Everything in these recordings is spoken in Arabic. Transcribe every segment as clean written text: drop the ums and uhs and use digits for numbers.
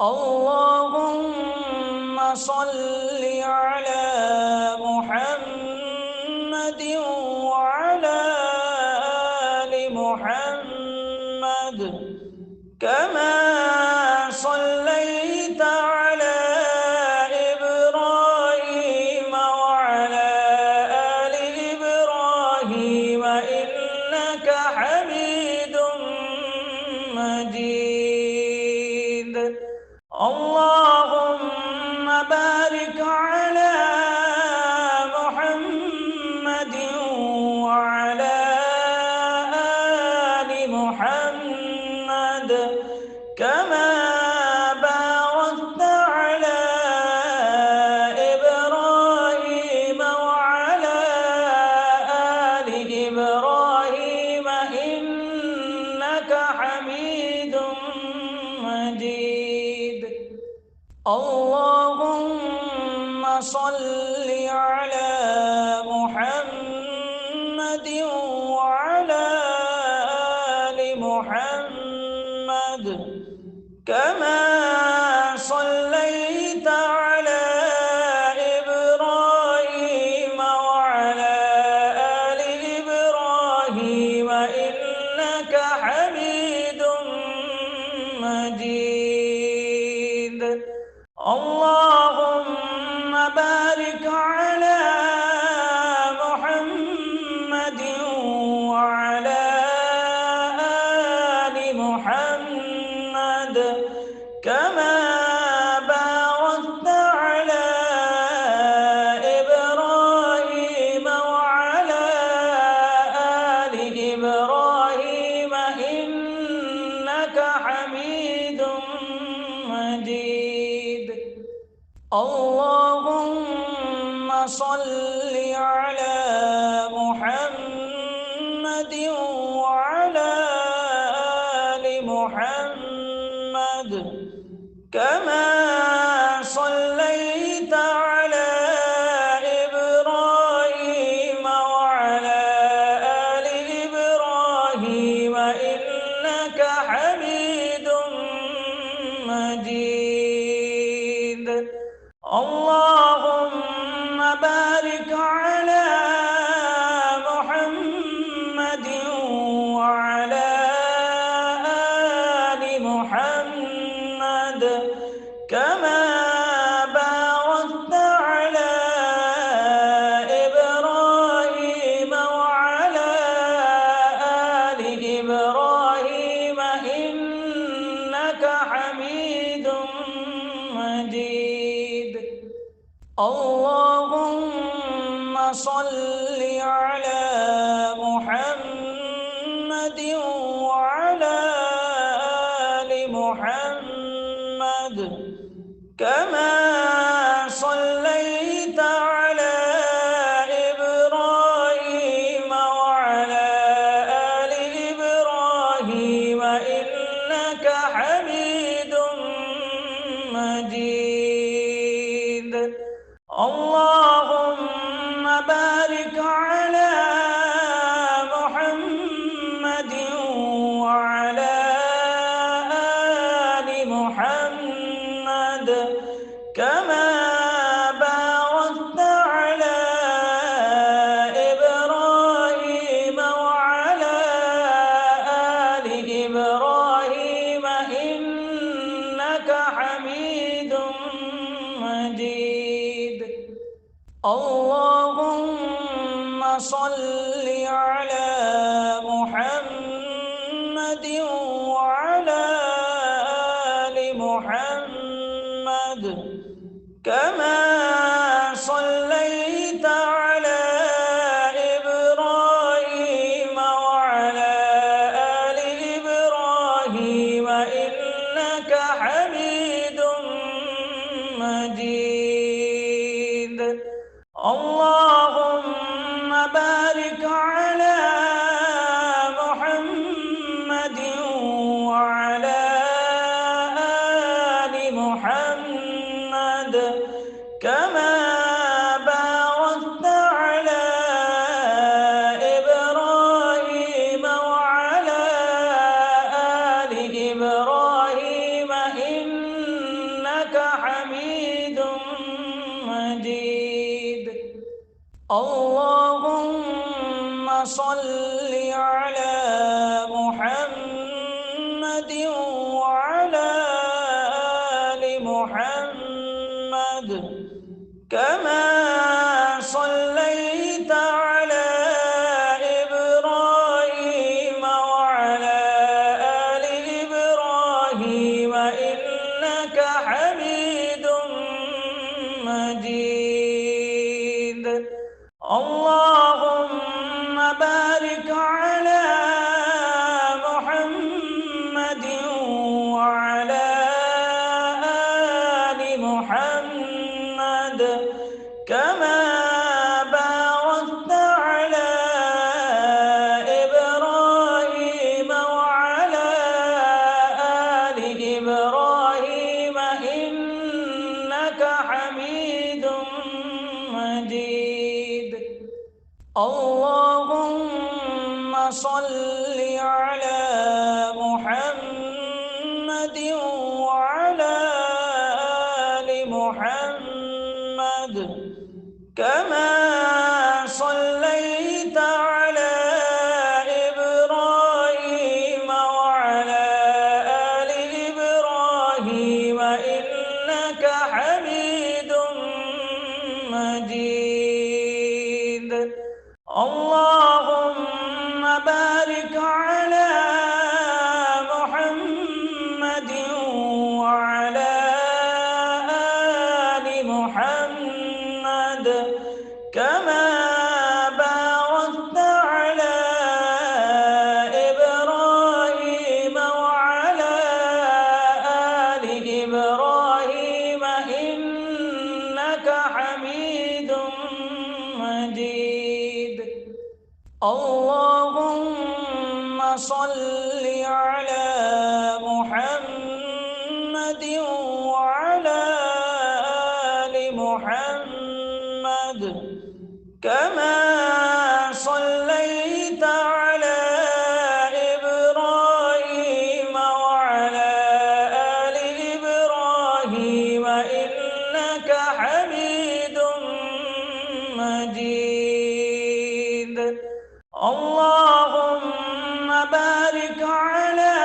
اللهم صل على محمد وعلى آل محمد كما صليت على إبراهيم وعلى آل إبراهيم إنك حميد مجيد. اللهم بارك على محمد وعلى آل محمد كما باركت على إبراهيم وعلى آل إبراهيم إنك حميد مجيد. اللهم صل على محمد وعلى آل محمد كما صليت على إبراهيم وعلى آل إبراهيم إنك حميد مجيد. اللهم بارك على محمد وعلى آل محمد كما باركت على إبراهيم وعلى آل إبراهيم إنك حميد مجيد. اللهم صل على محمد وعلى آل محمد كما صليت على إبراهيم وعلى آل إبراهيم إنك حميد مجيد. اللهم بارك على محمد وعلى آل محمد كما باركت على إبراهيم وعلى آل إبراهيم إنك حميد مجيد. اللهم صل على محمد وعلى آل محمد كما صليت على إبراهيم وعلى آل إبراهيم إنك حميد مجيد. اللهم بارك على محمد وعلى آل محمد كما باركت على إبراهيم وعلى آل إبراهيم إنك حميد مجيد. اللهم بارك على محمد وعلى آل محمد كما باركت على إبراهيم وعلى آل إبراهيم إنك حميد مجيد. اللهم بارك على محمد وعلى آل محمد كما باركت على إبراهيم وعلى آل إبراهيم إنك حميد مجيد. اللهم صل على محمد وعلى آل محمد كما صليت على إبراهيم وعلى آل إبراهيم إنك حميد مجيد. اللهم بارك على محمد وعلى آل محمد كما باركت على إبراهيم وعلى آل إبراهيم إنك إنك حميد مجيد. اللهم صل على محمد وعلى آل محمد كما صليت على إبراهيم وعلى آل إبراهيم إنك حميد مجيد. اللهم بارك على محمد وعلى آل محمد كما باركت على إبراهيم وعلى آل إبراهيم إنك حميد مجيد. اللهم صل على محمد وعلى آل محمد كما صليت على إبراهيم وعلى آل إبراهيم إنك حميد مجيد. اللهم بارك على محمد وعلى آل محمد كما باركت على إبراهيم وعلى آل إبراهيم إنك حميد مجيد. اللهم صل على محمد وعلى آل محمد كما صليت على إبراهيم وعلى آل إبراهيم إنك حميد مجيد. اللهم بارك على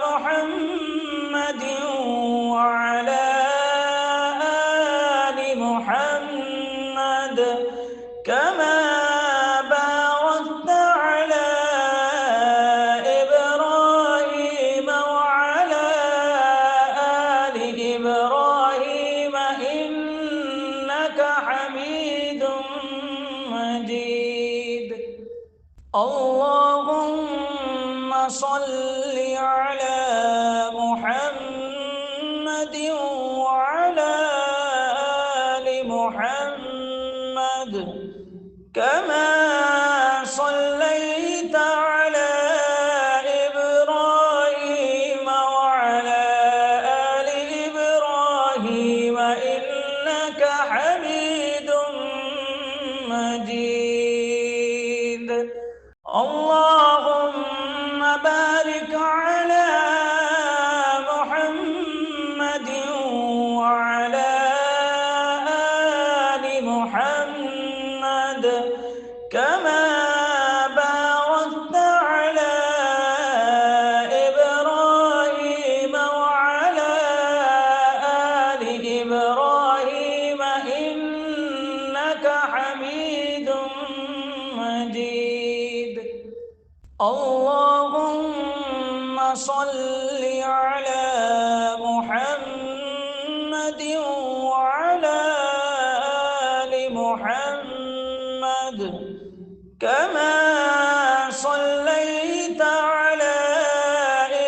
محمد وعلى آل محمد كما باركت على إبراهيم وعلى آل إبراهيم إنك حميد مجيد. اللهم صل على محمد وعلى آل محمد كما صليت على إبراهيم وعلى آل إبراهيم إنك حميد مجيد. اللهم بارك على محمد وعلى آل محمد كما باركت على إبراهيم وعلى آل إبراهيم إنك حميد مجيد. اللهم صل على محمد وعلى آل محمد كما صليت على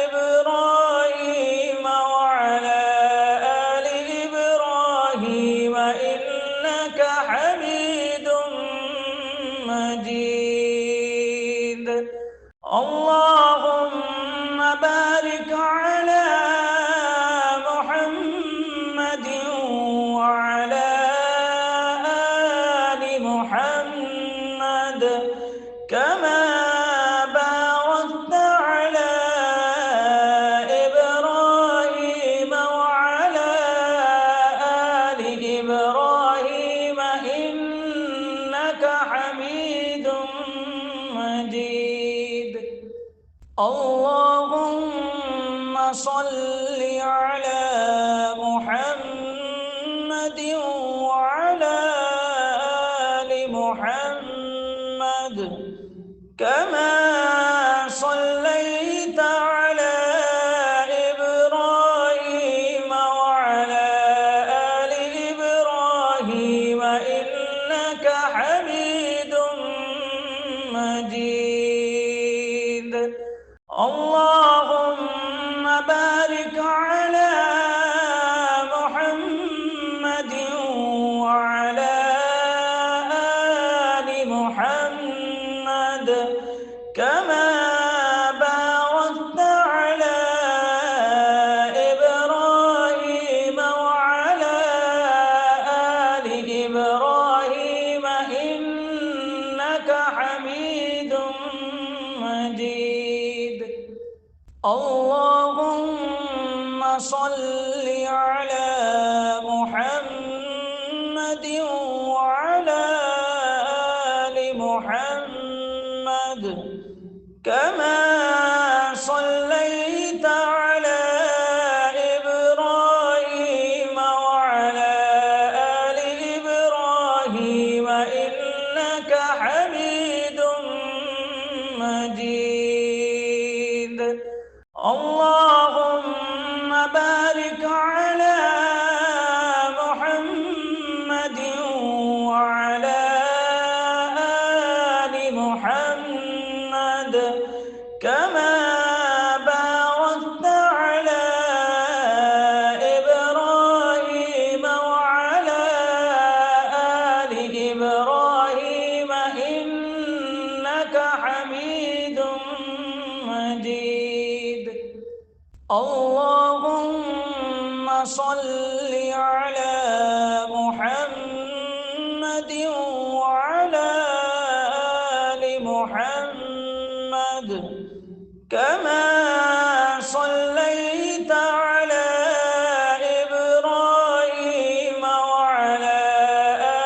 إبراهيم وعلى آل إبراهيم إنك حميد مجيد. اللهم صل على محمد وعلى آل محمد كما صليت على إبراهيم وعلى آل إبراهيم إنك حميد مجيد. اللهم بارك على محمد وعلى آل محمد كما باركت على إبراهيم وعلى آل إبراهيم إنك حميد مجيد. اللهم صل على محمد وعلى آل محمد كما صليت على إبراهيم وعلى آل إبراهيم إنك حميد مجيد. اللهم بارك على محمد وعلى آل محمد كما باركت على إبراهيم وعلى آل إبراهيم إنك حميد مجيد. اللهم صل على محمد وعلى آل محمد كما صليت على إبراهيم وعلى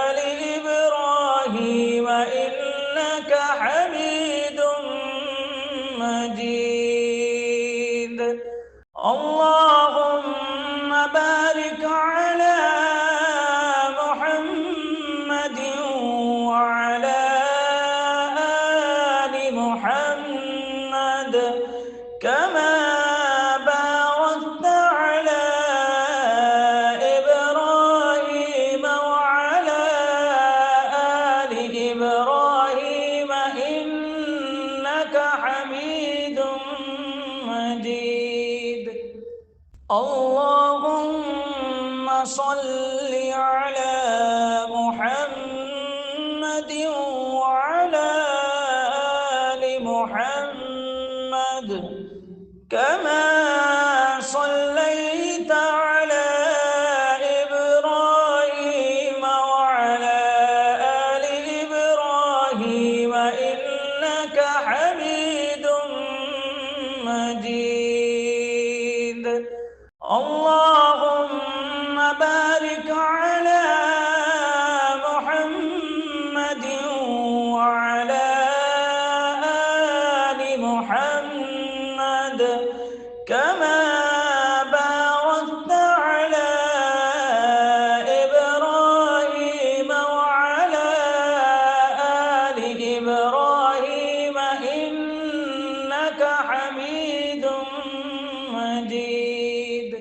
آل إبراهيم إنك حميد مجيد. اللهم بارك على محمد وعلى آل محمد كما باركت على إبراهيم وعلى آل إبراهيم إنك حميد مجيد. اللهم صل على محمد وعلى آل محمد كما صليت على إبراهيم وعلى آل إبراهيم إنك حميد مجيد. اللهم بارك على محمد وعلى آل محمد كما باركت على إبراهيم وعلى آل إبراهيم إنك حميد مجيد. اللهم بارك على محمد وعلى آل محمد كما باركت على إبراهيم وعلى آل إبراهيم إنك حميد مجيد. اللهم بارك على محمد وعلى آل محمد كما باركت على إبراهيم وعلى آل إبراهيم إنك حميد مجيد.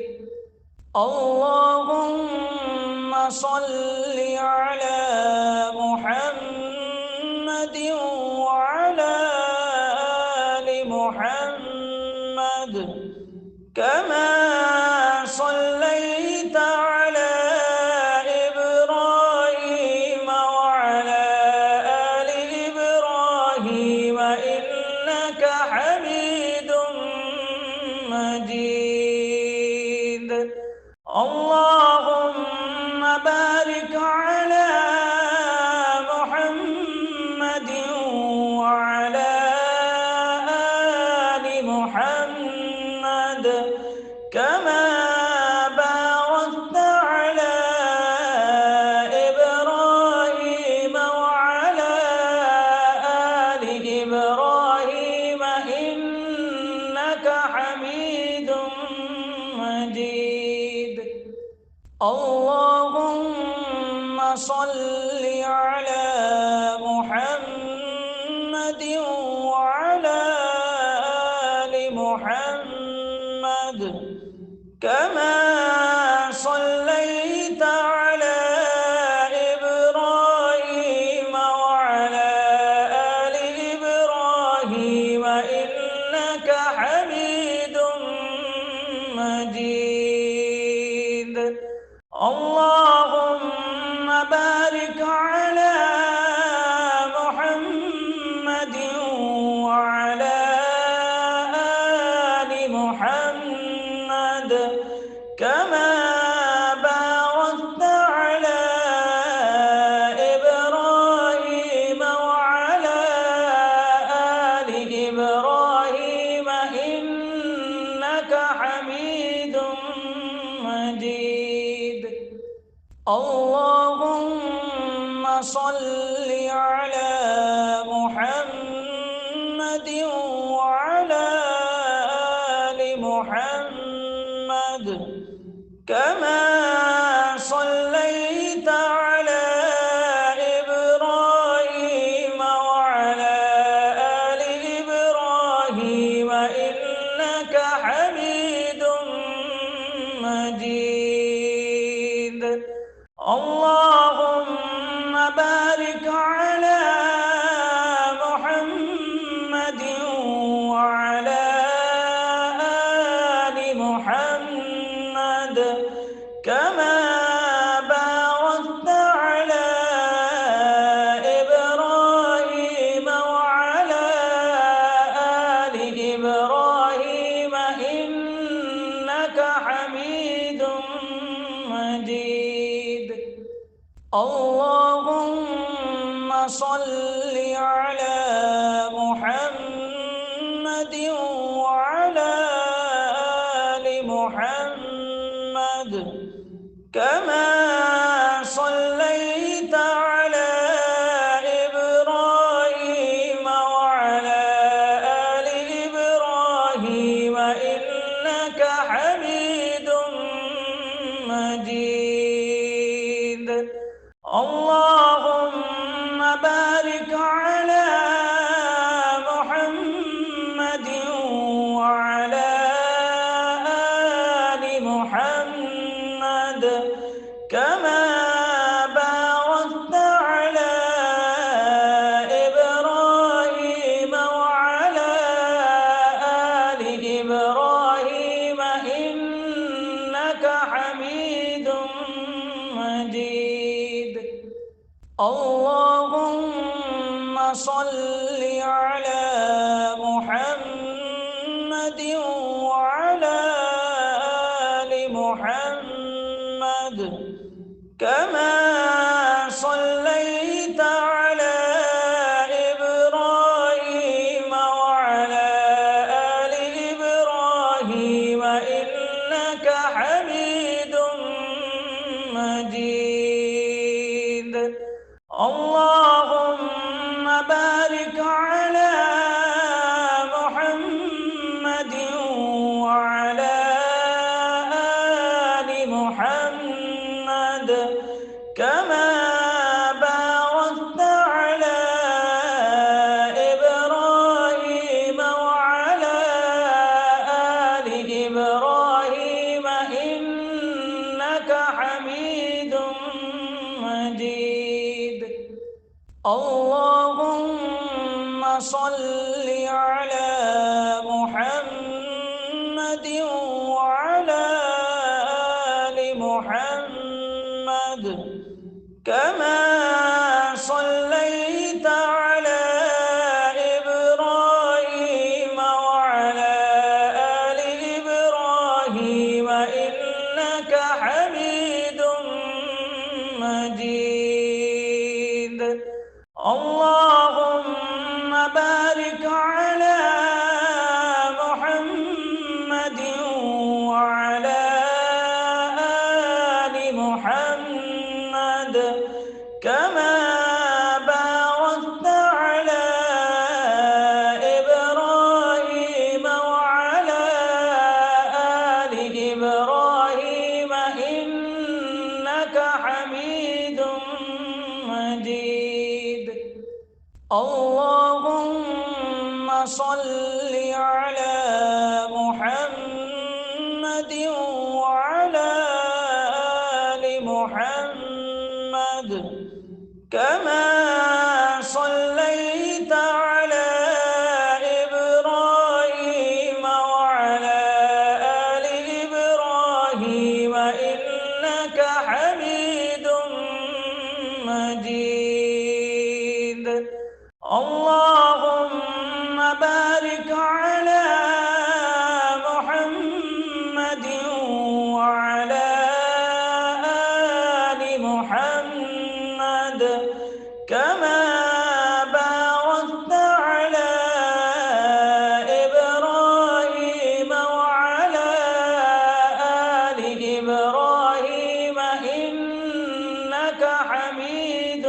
اللهم صل على محمد وعلى آل محمد كما صليت على إبراهيم وعلى آل إبراهيم إنك حميد مجيد. اللهم بارك على محمد وعلى آل محمد كما باركت على إبراهيم وعلى آل إبراهيم إنك اللهم صل على محمد وعلى آل محمد كما صليت على إبراهيم وعلى آل إبراهيم إنك حميد مجيد. اللهم بارك على محمد وعلى آل محمد كما باركت على إبراهيم وعلى آل إبراهيم إنك حميد مجيد. اللهم صل على محمد وعلى آل محمد كما صليت على إبراهيم وعلى آل إبراهيم إنك حميد مجيد. اللهم بارك على محمد وعلى آل محمد كما باركت على إبراهيم وعلى آل إبراهيم إنك حميد مجيد. اللهم صل على محمد وعلى آل محمد كما صليت على إبراهيم وعلى آل إبراهيم إنك حميد مجيد. اللهم بارك على محمد وعلى آل محمد كما باركت على إبراهيم وعلى آل إبراهيم إنك حميد مجيد. اللهم صل على محمد وعلى آل محمد كما صليت على إبراهيم وعلى آل إبراهيم إنك حميد مجيد. اللهم بارك على محمد وعلى آل محمد كما باركت على إبراهيم وعلى آل إبراهيم إنك حميد مجيد. اللهم صل على محمد وعلى آل محمد كما صليت على إبراهيم وعلى آل إبراهيم إنك حميد مجيد. اللهم بارك على محمد وعلى آل محمد كما باركت على إبراهيم وعلى آل إبراهيم إنك اللهم صل على محمد وعلى آل محمد كما صليت على إبراهيم وعلى آل إبراهيم إنك حميد مجيد. اللهم بارك على محمد وعلى آل محمد كما باركت على إبراهيم وعلى آل إبراهيم إنك حميد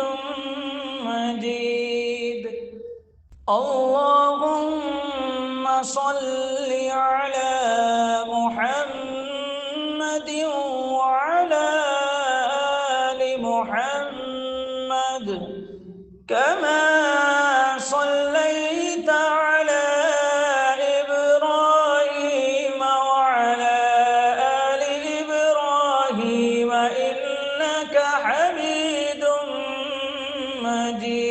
مجيد. اللهم صل على محمد وعلى آل محمد كما صليت على إبراهيم وعلى آل إبراهيم إنك حميد مجيد.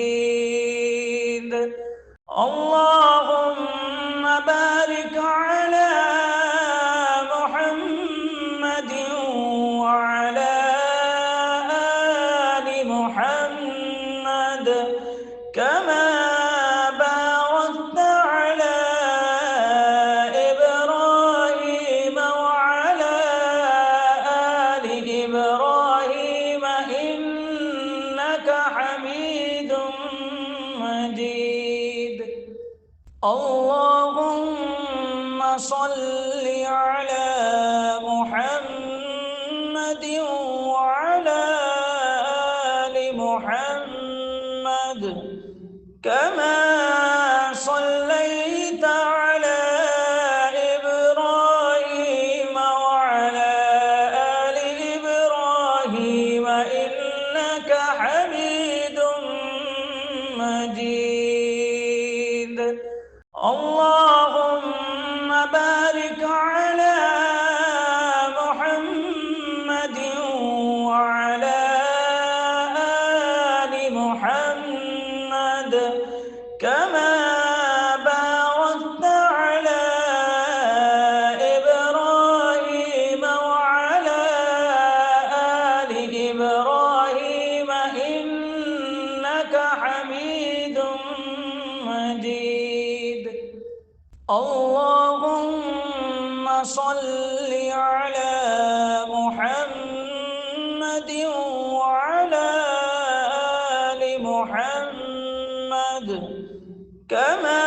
اللهم بارك على محمد وعلى آل محمد كما باركت على إبراهيم وعلى آل إبراهيم إنك حميد مجيد. اللهم صل على محمد وعلى آل محمد كما صليت على إبراهيم وعلى آل إبراهيم إنك حميد مجيد. اللهم بارك على محمد وعلى آل محمد كما باركت على إبراهيم وعلى آل إبراهيم إنك حميد مجيد. اللهم صل على محمد وعلى آل محمد كما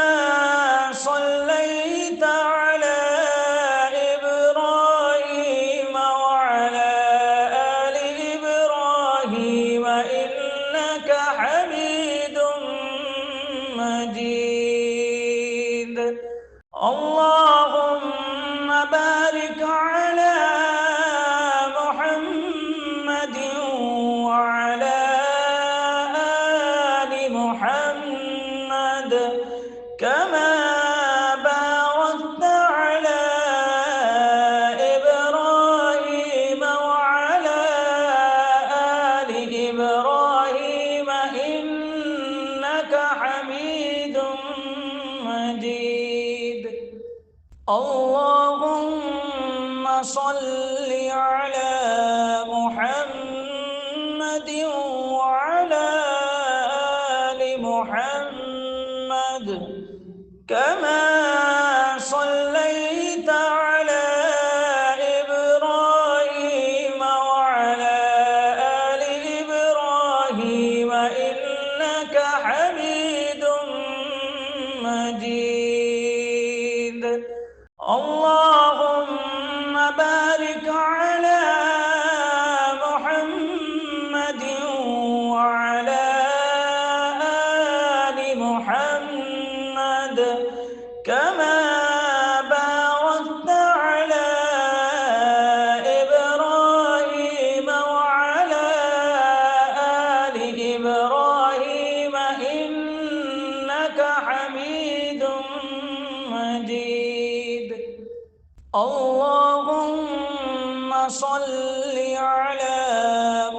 صليت على إبراهيم وعلى آل إبراهيم إنك حميد مجيد. اللهم بارك على محمد وعلى آل محمد كما باركت على إبراهيم وعلى آل إبراهيم إنك حميد مجيد. اللهم صل على محمد وعلى آل محمد كما صليت على إبراهيم وعلى آل إبراهيم إنك حميد مجيد. على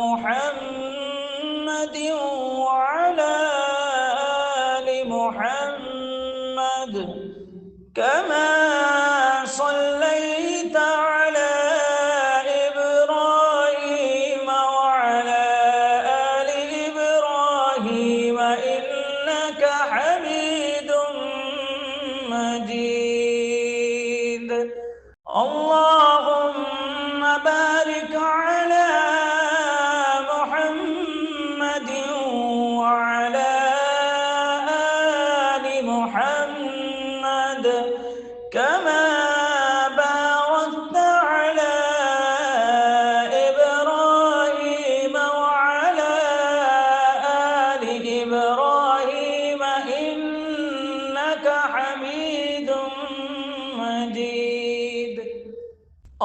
محمد وعلى آل محمد كما صليت على إبراهيم وعلى آل إبراهيم إنك حميد مجيد. اللهم بارك على محمد وعلى آل محمد كما باركت على إبراهيم وعلى آل إبراهيم إنك حميد مجيد.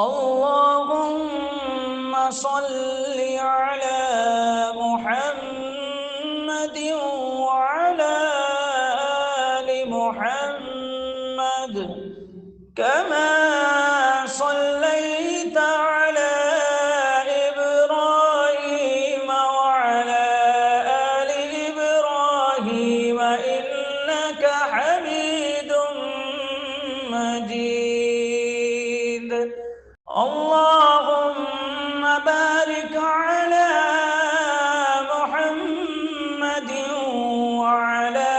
اللهم صل على محمد وعلى آل محمد كما صليت على إبراهيم وعلى آل إبراهيم إنك حميد مجيد. اللهم بارك على محمد وعلى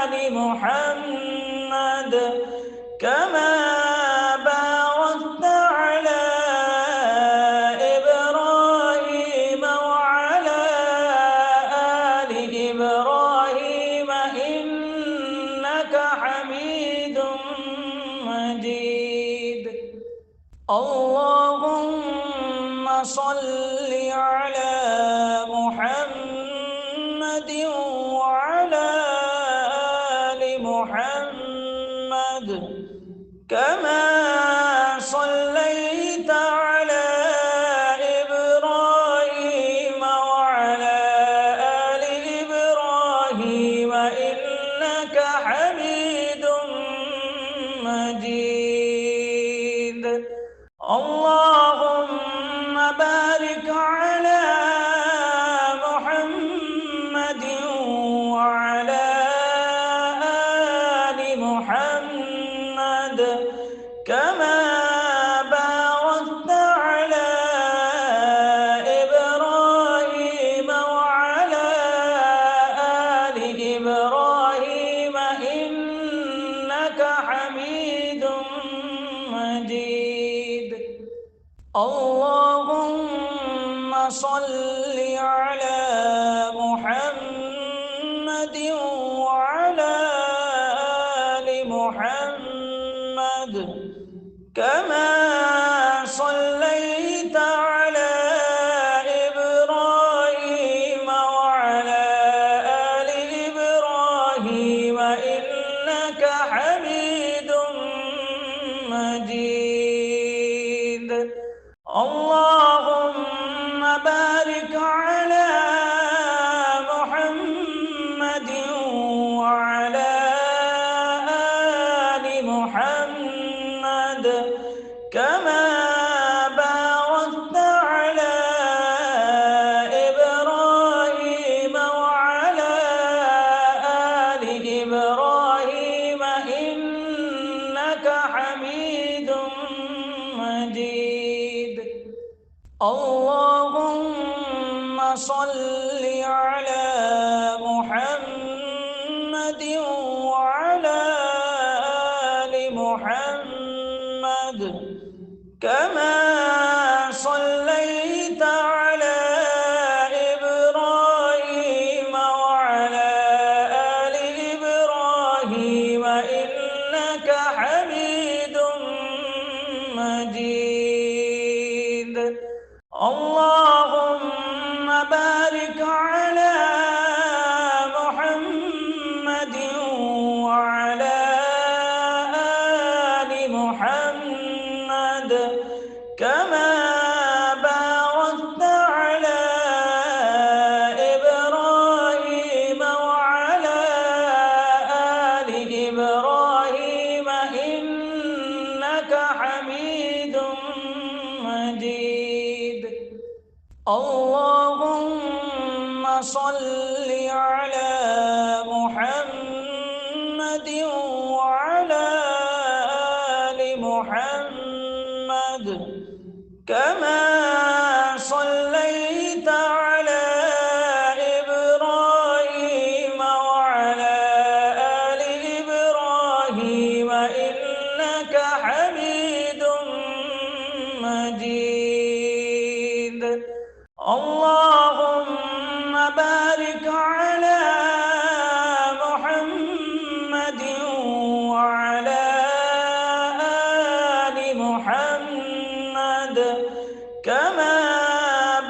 آل محمد كما باركت على إبراهيم وعلى آل إبراهيم إنك حميد مجيد. اللهم صل على محمد وعلى آل محمد كما صليت على إبراهيم وعلى آل إبراهيم إنك حميد مجيد. اللهم بارك على محمد وعلى آل محمد كما باركت على إبراهيم وعلى آل إبراهيم إنك حميد مجيد. اللهم صل على محمد وعلى آل محمد كما صليت على إبراهيم وعلى آل إبراهيم إنك حميد مجيد. اللهم بارك على محمد وعلى آل محمد كما باركت على إبراهيم وعلى آل إبراهيم إنك حميد مجيد. اللهم صل على محمد وعلى آل محمد كما صليت على إبراهيم وعلى آل إبراهيم إنك حميد مجيد. اللهم بارك على محمد وعلى آل محمد كما باركت على إبراهيم وعلى آل إبراهيم إنك حميد اللهم صل على محمد وعلى آل محمد كما صليت على إبراهيم وعلى آل إبراهيم إنك حميد مجيد. اللهم بارك على محمد وعلى آل محمد كما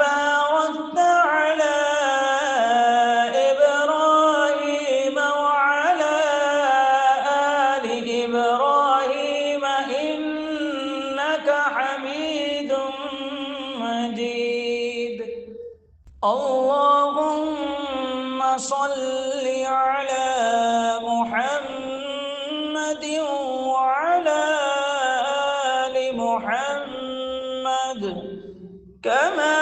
باركت على إبراهيم وعلى آل إبراهيم إنك حميد مجيد. اللهم صل على محمد وعلى آل محمد كما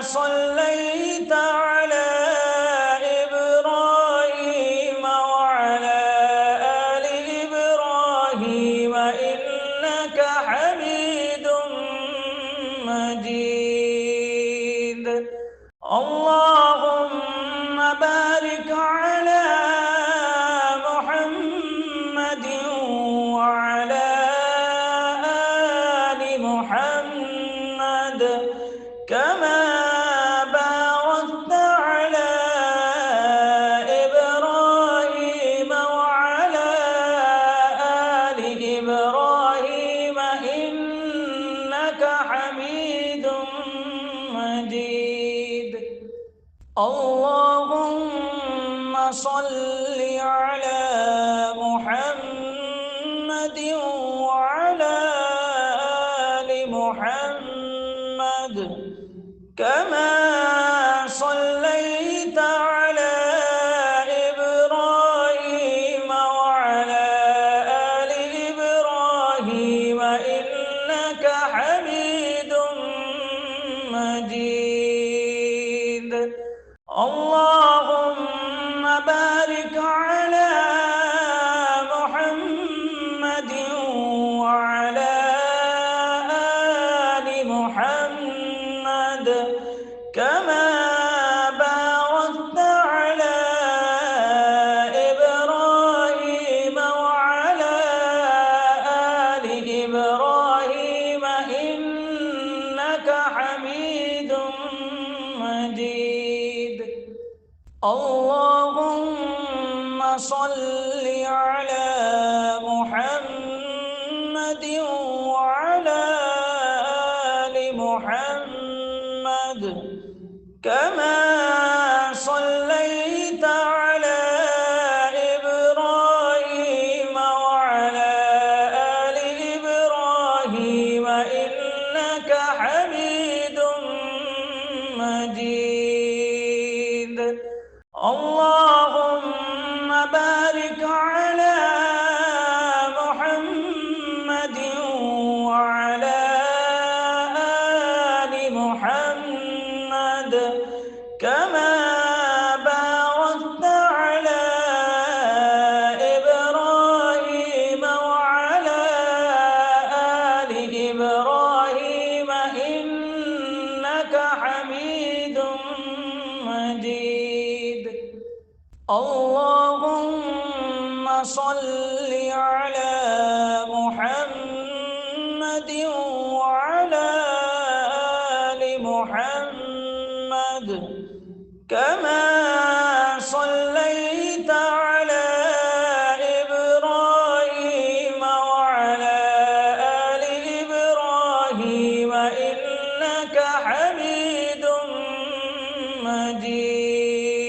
صليت على إبراهيم وعلى آل إبراهيم إنك حميد مجيد. اللهم بارك على محمد وعلى آل محمد كما باركت على إبراهيم وعلى آل إبراهيم إنك حميد مجيد. اللهم صل على محمد وعلى آل محمد كما صليت على إبراهيم وعلى آل إبراهيم إنك حميد مجيد. اللهم بارك على محمد وعلى آل محمد كما باركت على إبراهيم وعلى آل إبراهيم إنك حميد مجيد. اللهم صل على محمد وعلى آل محمد كما صليت على إبراهيم وعلى آل إبراهيم إنك حميد مجيد. اللهم بارك على محمد وعلى آل محمد كما باركت على إبراهيم وعلى آل إبراهيم إنك حميد مجيد. اللهم صل على محمد وعلى آل محمد كما صليت على إبراهيم وعلى آل إبراهيم إنك حميد مجيد.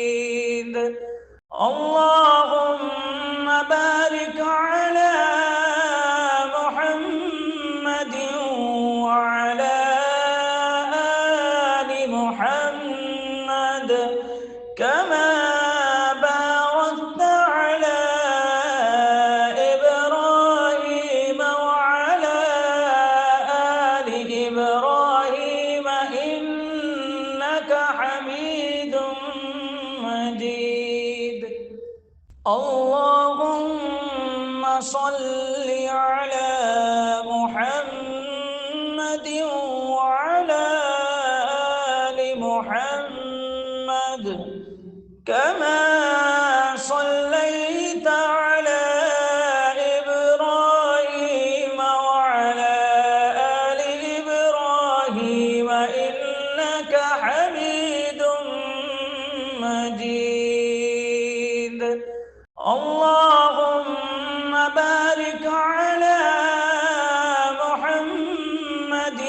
اللهم بارك على محمد وعلى آل محمد كما باركت على إبراهيم وعلى آل إبراهيم إنك اللهم صل على محمد وعلى آل محمد كما صليت على إبراهيم وعلى آل إبراهيم إنك حميد مجيد. اللهم بارك على محمد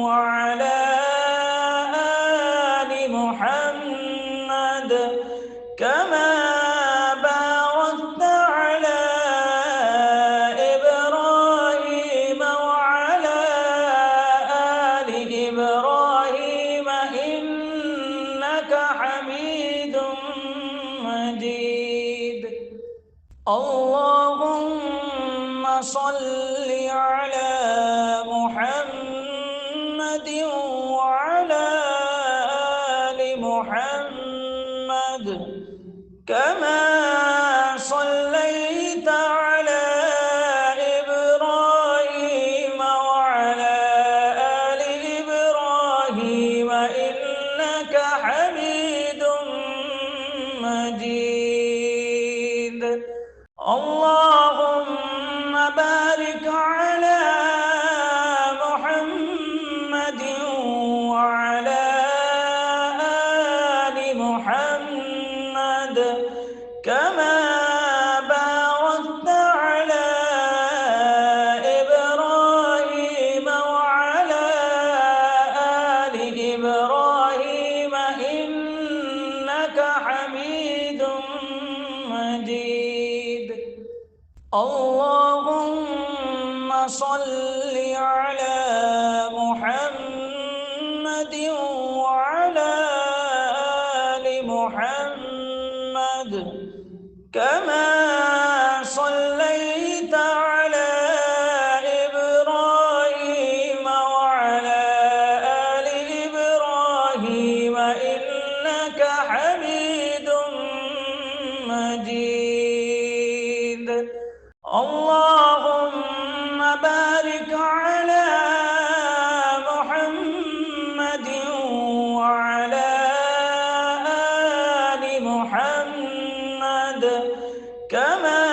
وعلى آل محمد كما باركت على إبراهيم وعلى آل إبراهيم إنك حميد مجيد. اللهم صل على محمد وعلى آل محمد كما صليت على إبراهيم وعلى آل إبراهيم إنك حميد مجيد. اللهم بارك على محمد وعلى آل محمد كما باركت على إبراهيم وعلى آل إبراهيم إنك حميد مجيد. اللهم صل على محمد وعلى آل محمد كما صليت على إبراهيم وعلى آل إبراهيم إنك حميد مجيد. اللهم بارك على محمد وعلى آل محمد كما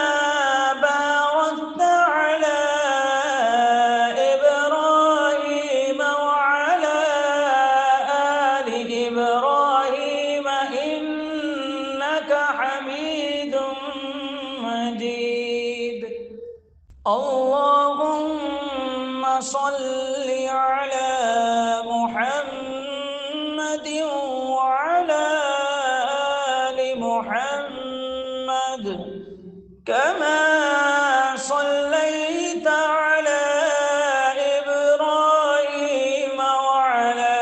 باركت على إبراهيم وعلى آل إبراهيم إنك حميد مجيد. اللهم صل على محمد وعلى آل محمد كما صليت على إبراهيم وعلى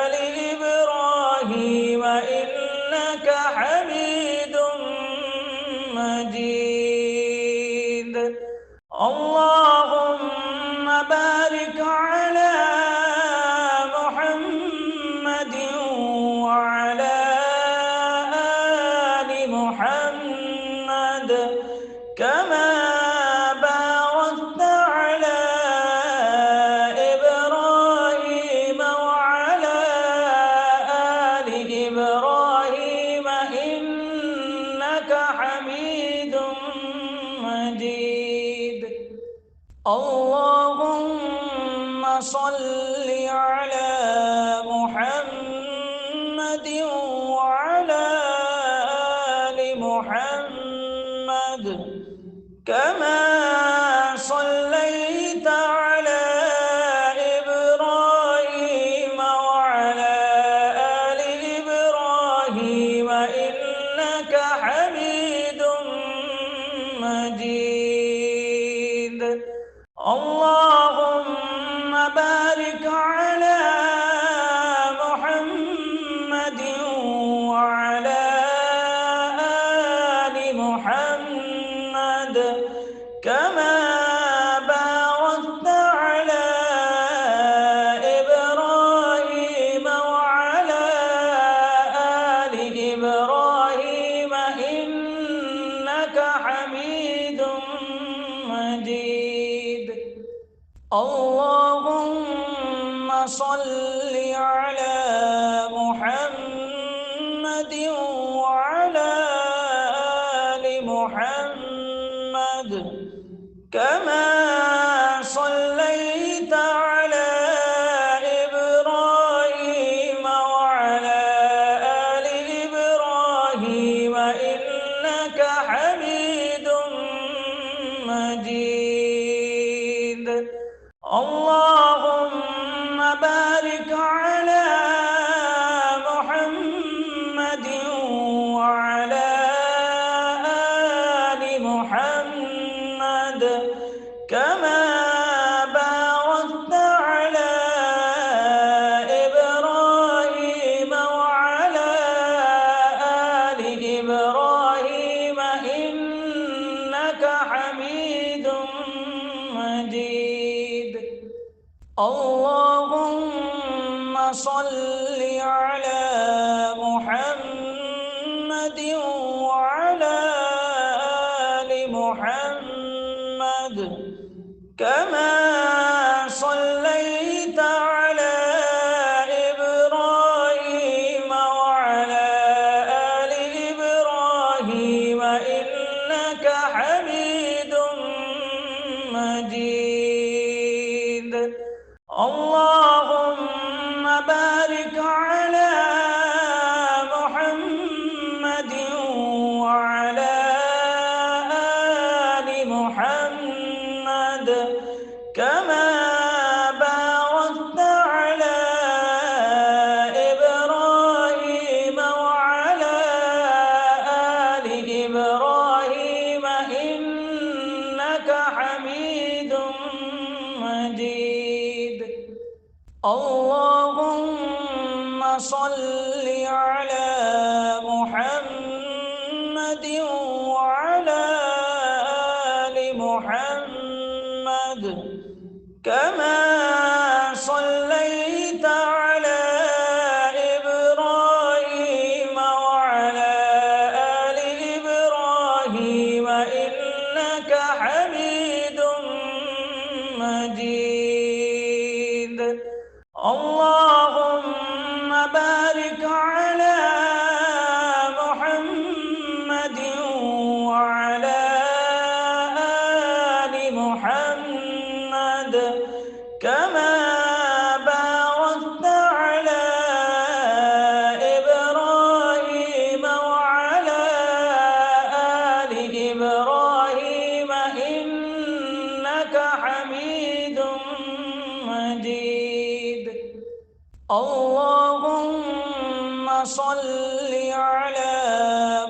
آل إبراهيم إنك حميد مجيد. اللهم بارك على محمد وعلى آل محمد كما باركت على إبراهيم وعلى آل إبراهيم إنك حميد مجيد. اللهم صل على محمد وعلى آل محمد كما صليت على إبراهيم وعلى آل إبراهيم إنك حميد مجيد. اللهم بارك على محمد وعلى آل محمد كما باركت على إبراهيم وعلى آل إبراهيم إنك صل على محمد وعلى آل محمد كما صليت على إبراهيم وعلى آل إبراهيم إنك حميد مجيد. اللهم بارك على محمد وعلى آل محمد كما باركت على إبراهيم وعلى آل إبراهيم إنك حميد مجيد. اللهم صل على محمد وعلى آل محمد كما صليت على إبراهيم وعلى آل إبراهيم إنك حميد مجيد. اللهم بارك على محمد وعلى آل محمد كما باركت على إبراهيم وعلى آل إبراهيم إنك حميد مجيد. اللهم صل على محمد وعلى آل محمد كما صليت على إبراهيم وعلى آل إبراهيم إنك حميد مجيد. اللهم بارك على محمد وعلى آل محمد كما باركت على إبراهيم وعلى آل إبراهيم إنك حميد مجيد. اللهم صل على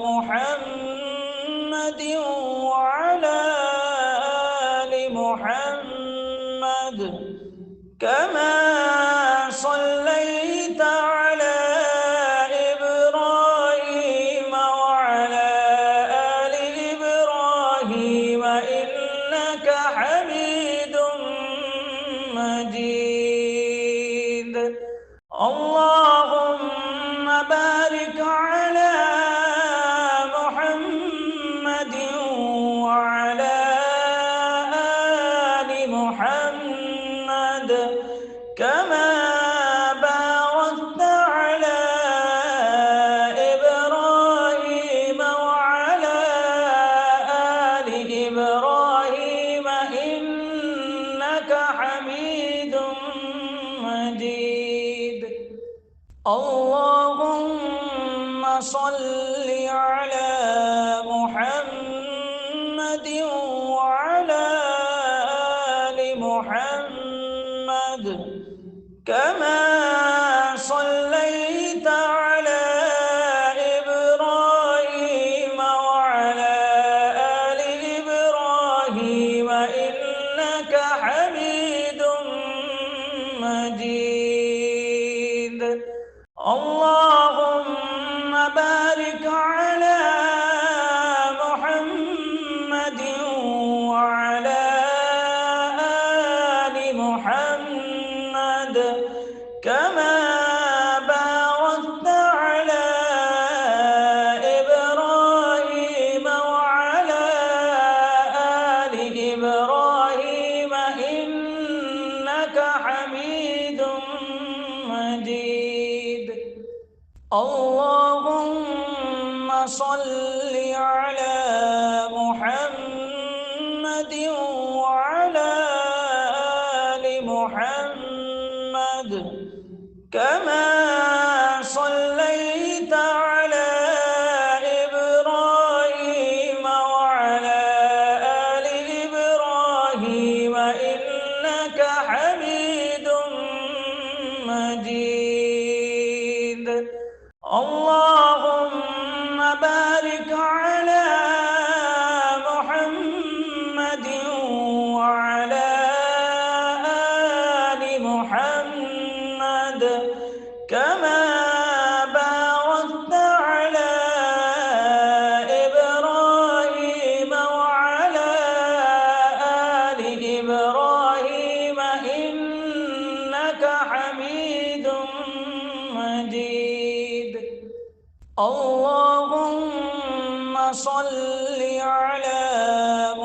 محمد وعلى آل محمد كما صليت على إبراهيم وعلى آل إبراهيم إنك حميد مجيد. اللهم بارك على محمد وعلى آل محمد كما باركت على إبراهيم وعلى آل إبراهيم إنك حميد مجيد. اللهم صل على محمد وعلى آل محمد كما صليت على إبراهيم وعلى آل إبراهيم إنك حميد مجيد. اللهم بارك على محمد وعلى آل محمد كما باركت على إبراهيم وعلى آل إبراهيم إنك حميد اللهم صل على محمد وعلى آل محمد كما صليت على إبراهيم وعلى آل إبراهيم إنك حميد مجيد. اللهم بارك على محمد وعلى آل محمد كما باركت على إبراهيم وعلى آل إبراهيم إنك حميد مجيد. اللهم صل على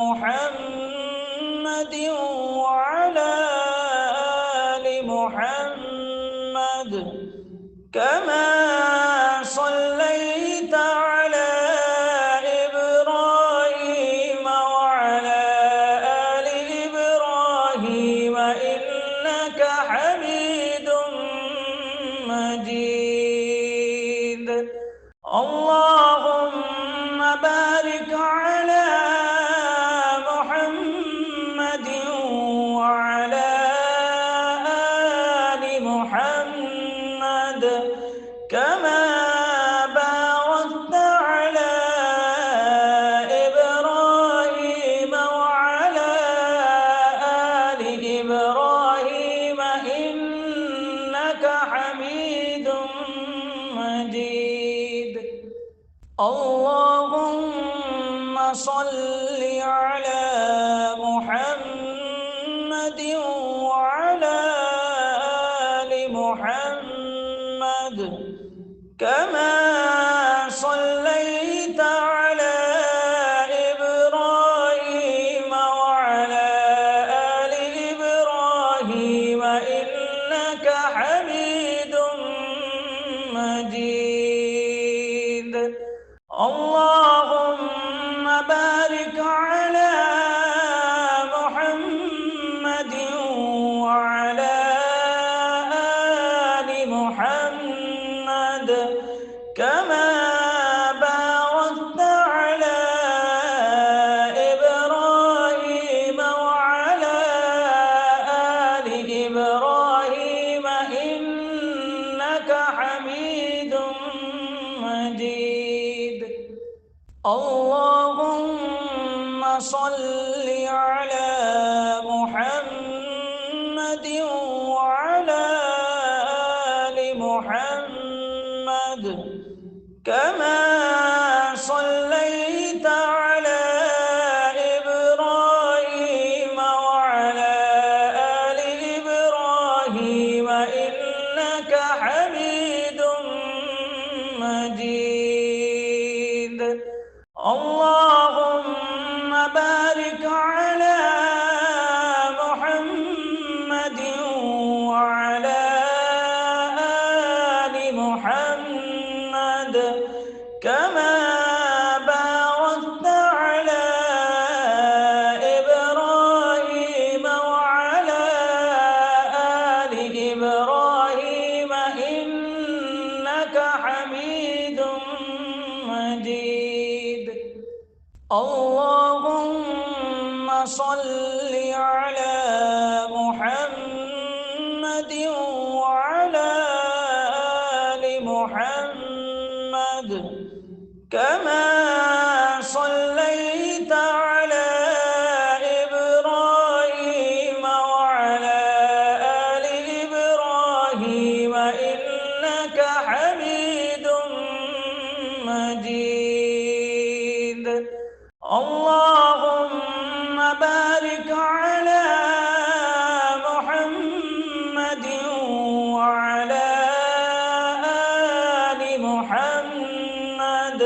محمد وعلى آل محمد كما صليت على إبراهيم وعلى آل إبراهيم إنك حميد مجيد. اللهم بارك على محمد وعلى آل محمد كما باركت على إبراهيم وعلى آل إبراهيم إنك حميد مجيد. اللهم صل على محمد وعلى آل محمد كما صليت على إبراهيم وعلى آل إبراهيم إنك حميد مجيد. اللهم بارك على محمد وعلى آل محمد كما باركت على إبراهيم وعلى آل إبراهيم إنك حميد مجيد. اللهم صل على محمد وعلى آل محمد كما صليت على إبراهيم وعلى آل إبراهيم إنك حميد مجيد. اللهم بارك على محمد وعلى آل محمد كما باركت على إبراهيم وعلى آل إبراهيم إنك حميد مجيد. اللهم صل على محمد وعلى آل محمد كما صليت على إبراهيم وعلى آل إبراهيم إنك حميد مجيد. اللهم بارك على محمد وعلى آل محمد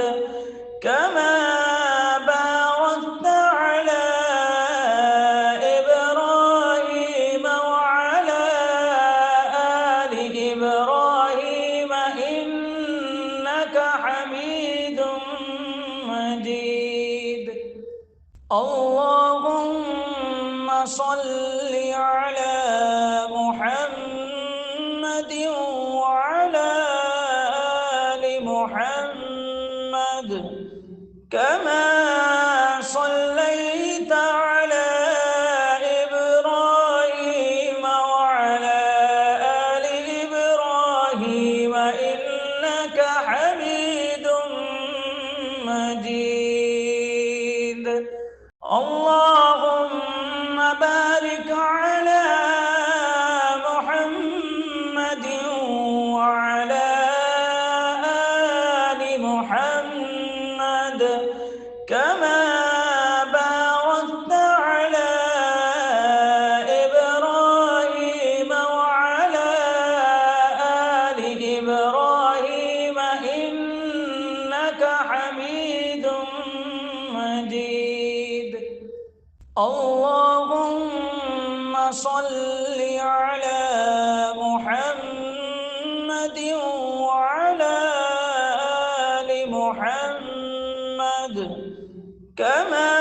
اللهم صل على محمد وعلى آل محمد كما صليت على إبراهيم وعلى آل إبراهيم إنك حميد مجيد. اللهم بارك على محمد وعلى آل محمد كما باركت على إبراهيم وعلى آل إبراهيم إنك حميد مجيد. اللهم صل على محمد وعلى آل محمد كما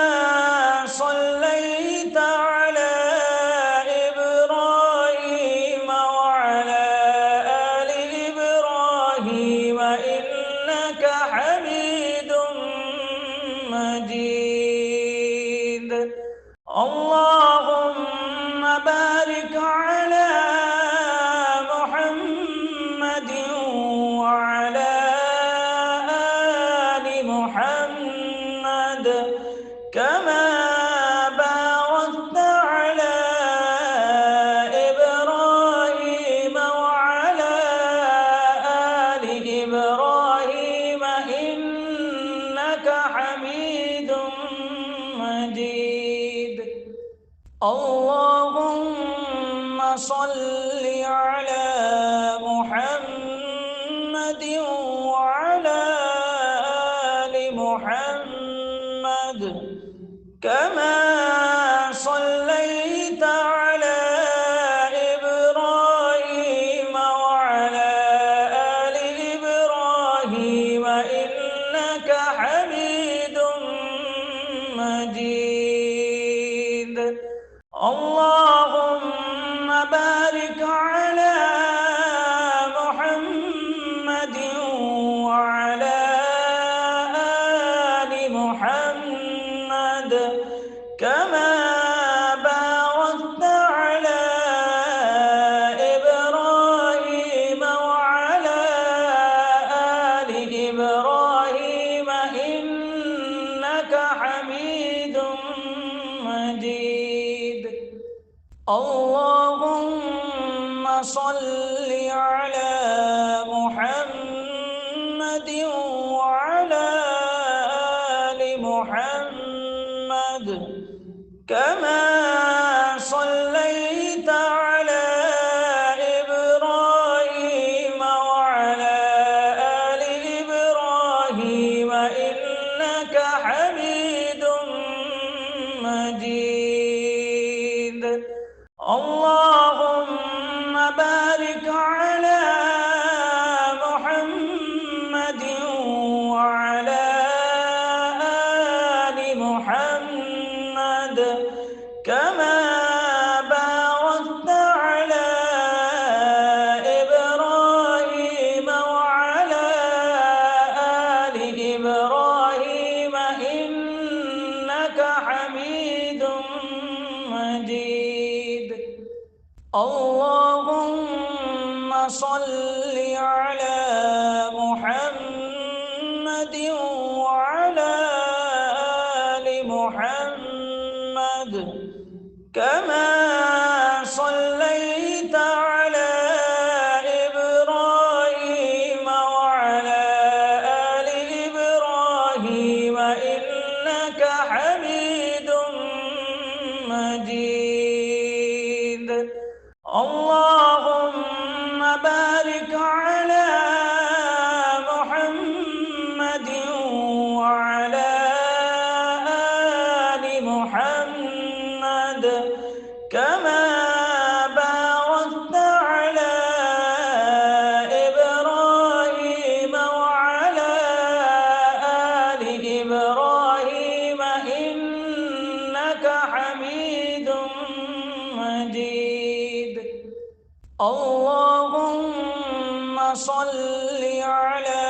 صليت على إبراهيم وعلى آل إبراهيم إنك حميد مجيد. اللهم بارك على محمد وعلى آل محمد كما باركت على إبراهيم وعلى آل إبراهيم إنك حميد مجيد. اللهم صل على محمد وعلى آل محمد كما صليت على إبراهيم وعلى آل إبراهيم إنك حميد مجيد. اللهم بارك على محمد وعلى آل محمد كما باركت على إبراهيم وعلى آل إبراهيم إنك حميد مجيد. اللهم صل على محمد وعلى آل محمد كما صليت على إبراهيم وعلى آل إبراهيم إنك حميد مجيد. اللهم بارك على محمد وعلى آل محمد كما باركت على إبراهيم وعلى آل إبراهيم إنك حميد مجيد. اللهم صل على محمد وعلى آل محمد كما صليت على إبراهيم وعلى آل إبراهيم إنك حميد مجيد. اللهم بارك على محمد وعلى آل محمد كما باركت على إبراهيم وعلى آل إبراهيم إنك صل على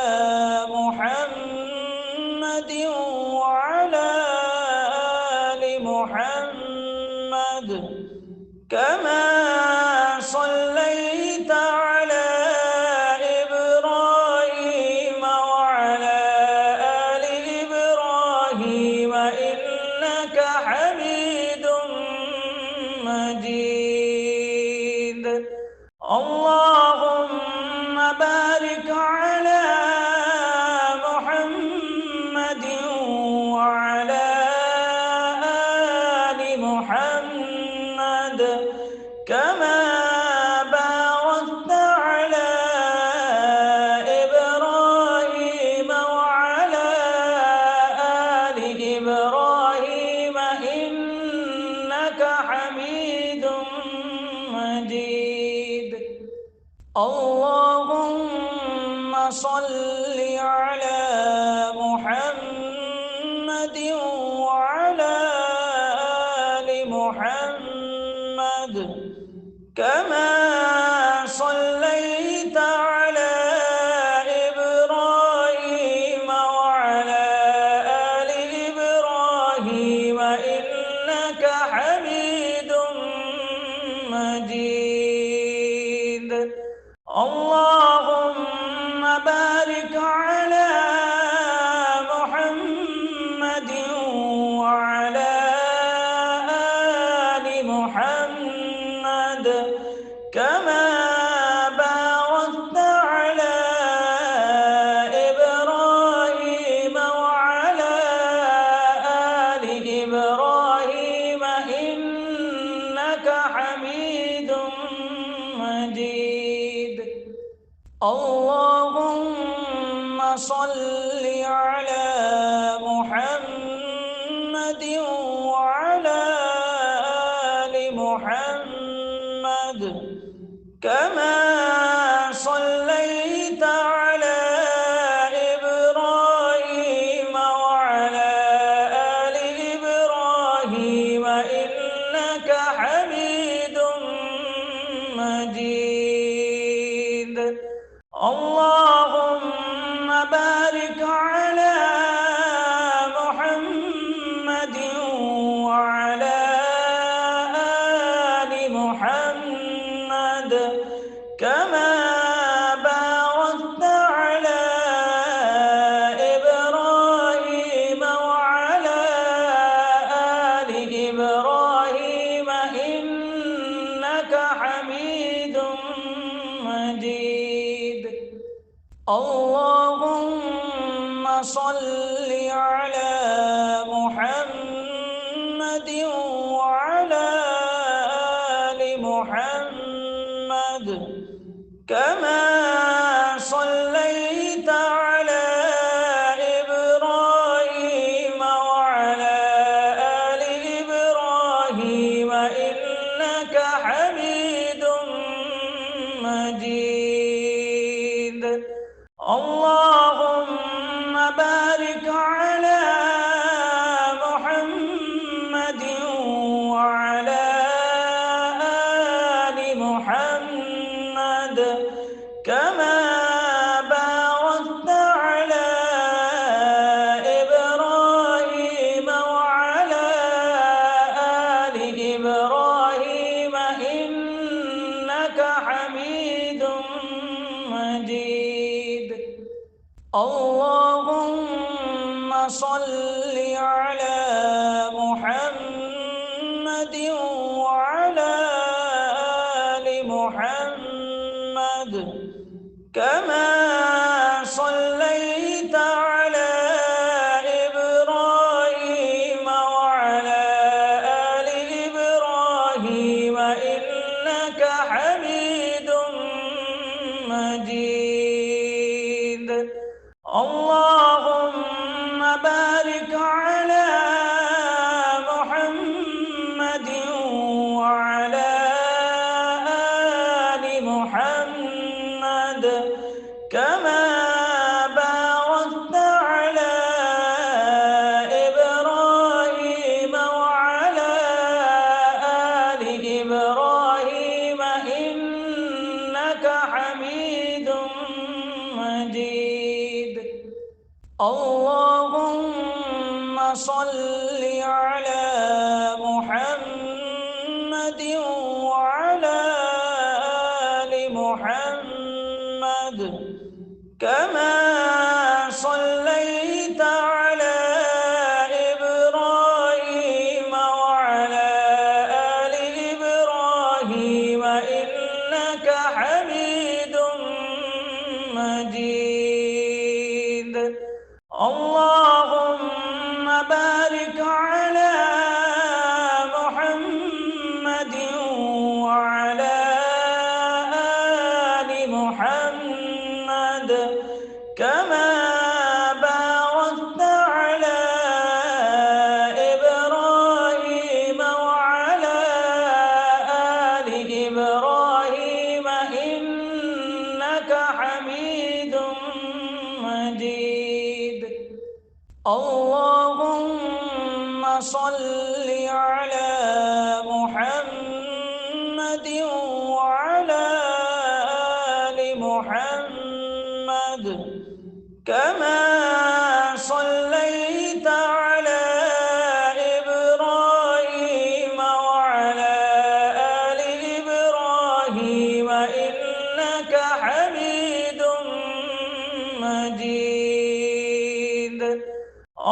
محمد وعلى آل محمد كما صليت على إبراهيم وعلى آل إبراهيم إنك حميد مجيد. اللهم بارك على محمد وعلى آل محمد كما باركت على إبراهيم وعلى آل إبراهيم إنك حميد مجيد. اللهم صل على محمد وعلى آل محمد كما صليت على إبراهيم وعلى آل إبراهيم إنك حميد مجيد. اللهم بارك على محمد وعلى آل محمد كما باركت على إبراهيم وعلى آل إبراهيم إنك حميد مجيد. اللهم صل على محمد وعلى آل محمد كما صليت على إبراهيم وعلى آل إبراهيم إنك حميد مجيد. اللهم بارك على محمد وعلى آل محمد كما باركت على إبراهيم وعلى آل إبراهيم إنك حميد مجيد. اللهم صل على محمد وعلى آل محمد كما صليت على إبراهيم وعلى آل إبراهيم إنك حميد مجيد. اللهم بارك على محمد وعلى آل محمد كما باركت على إبراهيم وعلى آل إبراهيم إنك حميد مجيد. اللهم صل على محمد وعلى آل محمد كما صليت على إبراهيم وعلى آل إبراهيم إنك حميد مجيد. اللهم بارك على محمد وعلى آل محمد كما باركت على إبراهيم وعلى آل إبراهيم إنك حميد اللهم صل على محمد وعلى آل محمد كما صليت على إبراهيم وعلى آل إبراهيم إنك حميد مجيد. اللهم بارك على محمد وعلى آل محمد كما باركت على إبراهيم وعلى آل إبراهيم إنك حميد مجيد. اللهم صل على محمد وعلى آل محمد كما صليت على إبراهيم وعلى آل إبراهيم إنك حميد مجيد.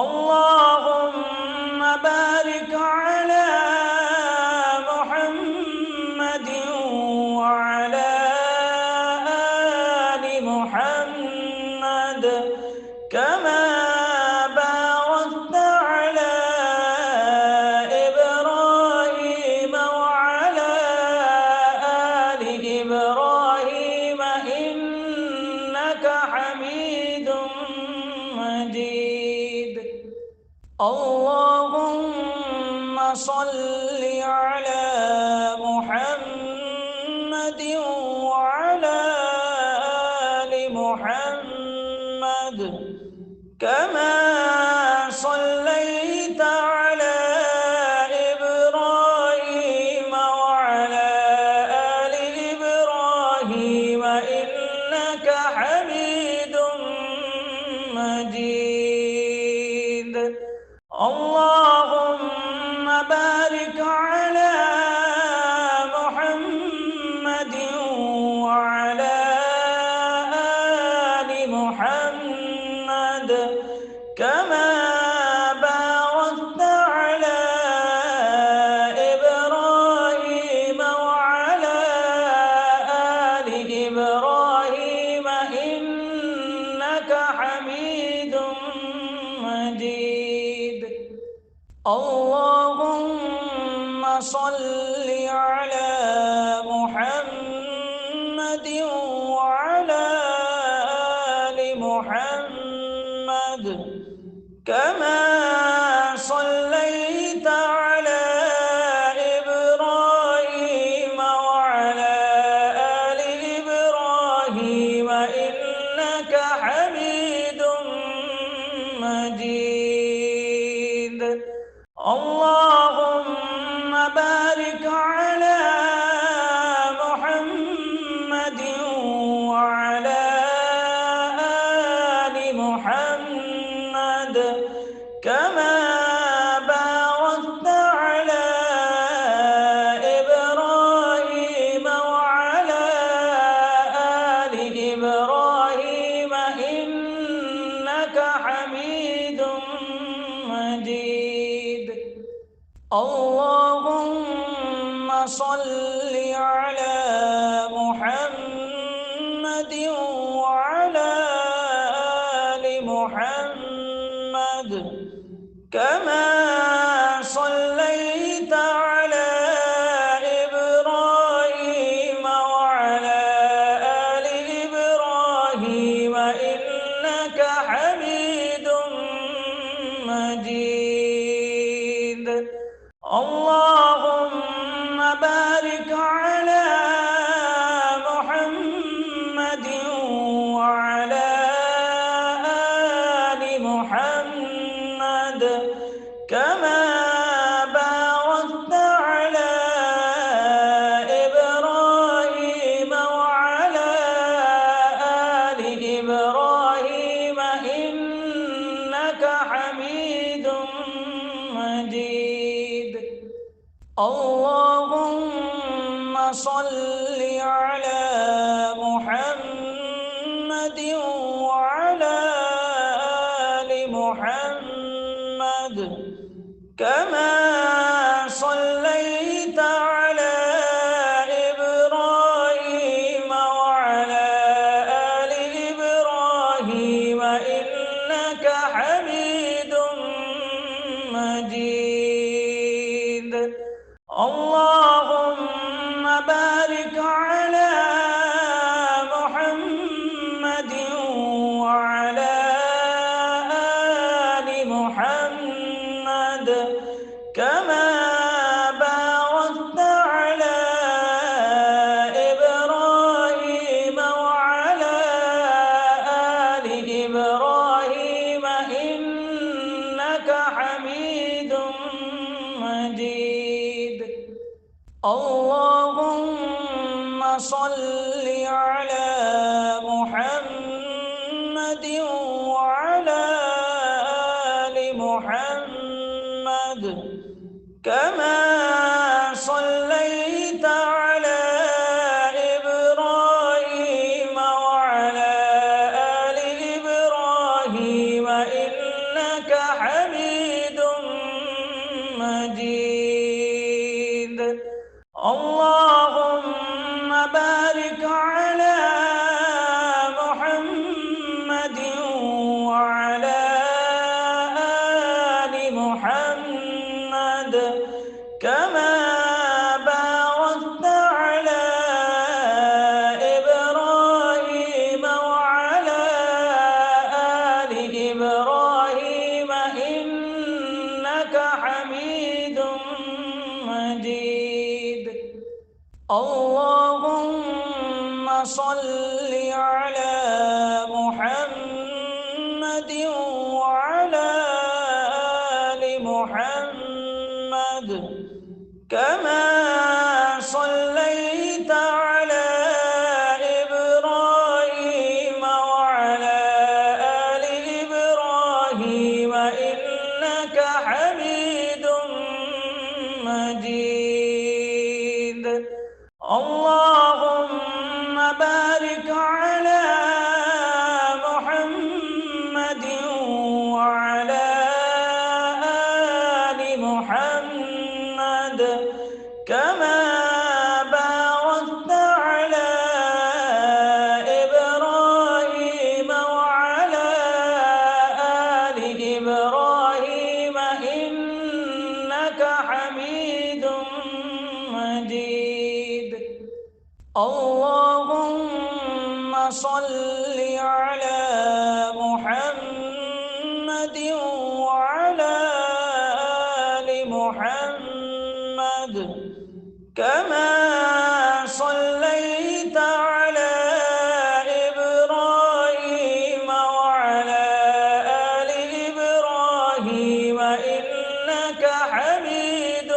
اللهم بارك على محمد وعلى آل محمد كما باركت على إبراهيم وعلى آل إبراهيم إنك حميد مجيد. اللهم صل على محمد وعلى آل محمد كما صليت على إبراهيم وعلى آل إبراهيم إنك حميد مجيد. اللهم بارك على محمد وعلى آل محمد كما باركت على إبراهيم وعلى آل إبراهيم إنك حميد مجيد. اللهم صل على محمد وعلى آل محمد كما صليت على إبراهيم وعلى آل إبراهيم إنك حميد مجيد. اللهم بارك على محمد وعلى آل محمد كما صليت على إبراهيم وعلى آل إبراهيم إنك حميد مجيد. اللهم صل على محمد وعلى آل محمد كما صليت على إبراهيم وعلى آل إبراهيم إنك حميد مجيد. اللهم بارك على محمد وعلى آل محمد كما باركت على إبراهيم وعلى آل إبراهيم إنك حميد مجيد. اللهم صل على محمد وعلى آل محمد كما صليت على إبراهيم وعلى آل إبراهيم إنك حميد مجيد. الله اللهم صل على محمد وعلى آل محمد كما صليت على إبراهيم وعلى آل إبراهيم إنك حميد مجيد. اللهم بارك على محمد وعلى آل محمد كما باركت على إبراهيم وعلى آل إبراهيم إنك حميد مجيد. اللهم صل على محمد وعلى آل محمد كما صليت على إبراهيم وعلى آل إبراهيم إنك حميد مجيد. اللهم بارك على محمد وعلى آل محمد كما باركت على إبراهيم وعلى آل إبراهيم إنك حميد مجيد. اللهم صل على محمد وعلى آل محمد كما صليت على إبراهيم وعلى آل إبراهيم إنك حميد مجيد. اللهم بارك على محمد وعلى آل محمد كما باركت على إبراهيم وعلى آل إبراهيم إنك حميد مجيد. اللهم صل على محمد وعلى آل محمد كما صليت على إبراهيم وعلى آل إبراهيم إنك حميد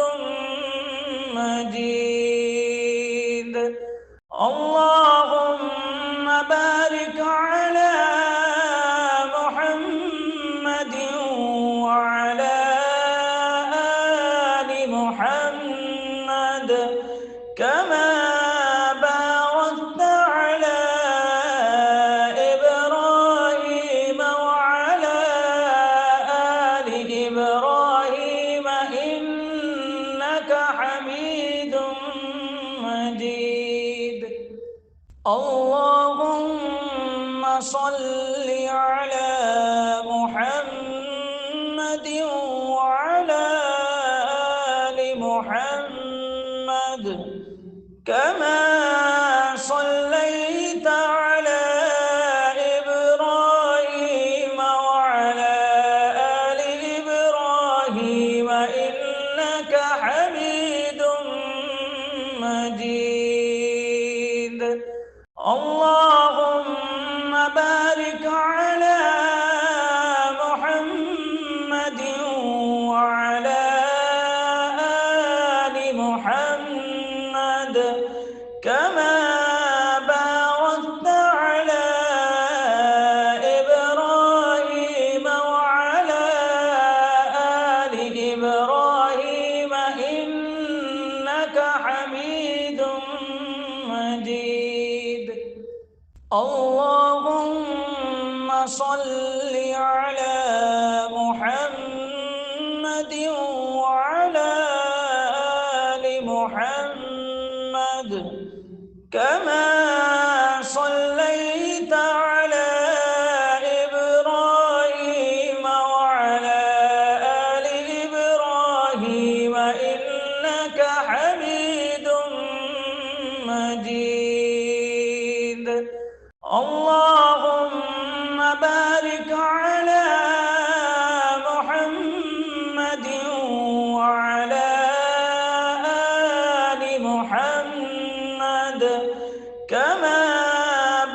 مجيد. اللهم بارك على محمد وعلى آل محمد كما باركت على إبراهيم وعلى آل إبراهيم إنك حميد مجيد. اللهم صل على محمد وعلى آل محمد كما صليت على إبراهيم وعلى آل إبراهيم إنك حميد مجيد. اللهم بارك على اللهم صل على محمد وعلى آل محمد كما صليت على إبراهيم وعلى آل إبراهيم إنك حميد مجيد. اللهم بارك على محمد وعلى آل محمد كما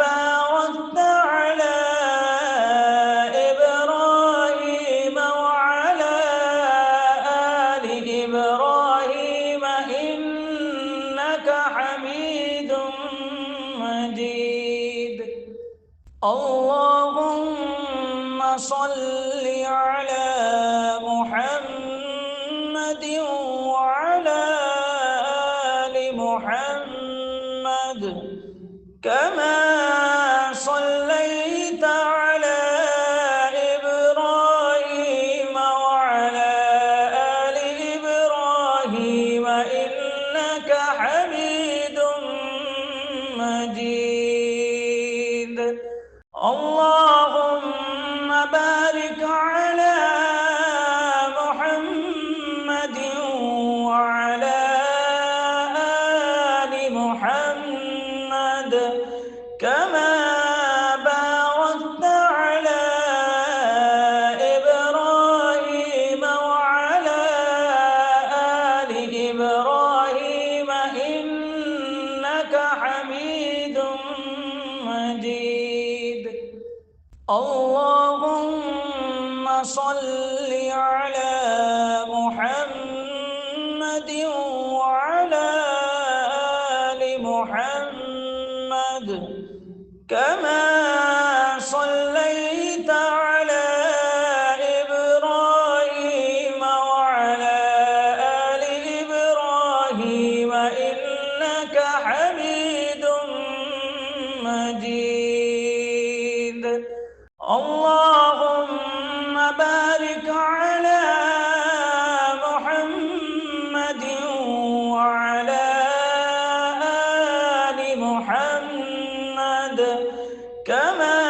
باركت على إبراهيم وعلى آل إبراهيم إنك حميد مجيد. اللهم صل على محمد وعلى آل محمد كما صليت على إبراهيم وعلى آل إبراهيم إنك حميد مجيد. اللهم بارك على محمد وعلى آل محمد كما باركت على إبراهيم وعلى آل إبراهيم إنك حميد مجيد. اللهم صل على محمد وعلى آل محمد كما صليت على إبراهيم وعلى آل إبراهيم إنك حميد مجيد. اللهم بارك على محمد وعلى آل محمد كما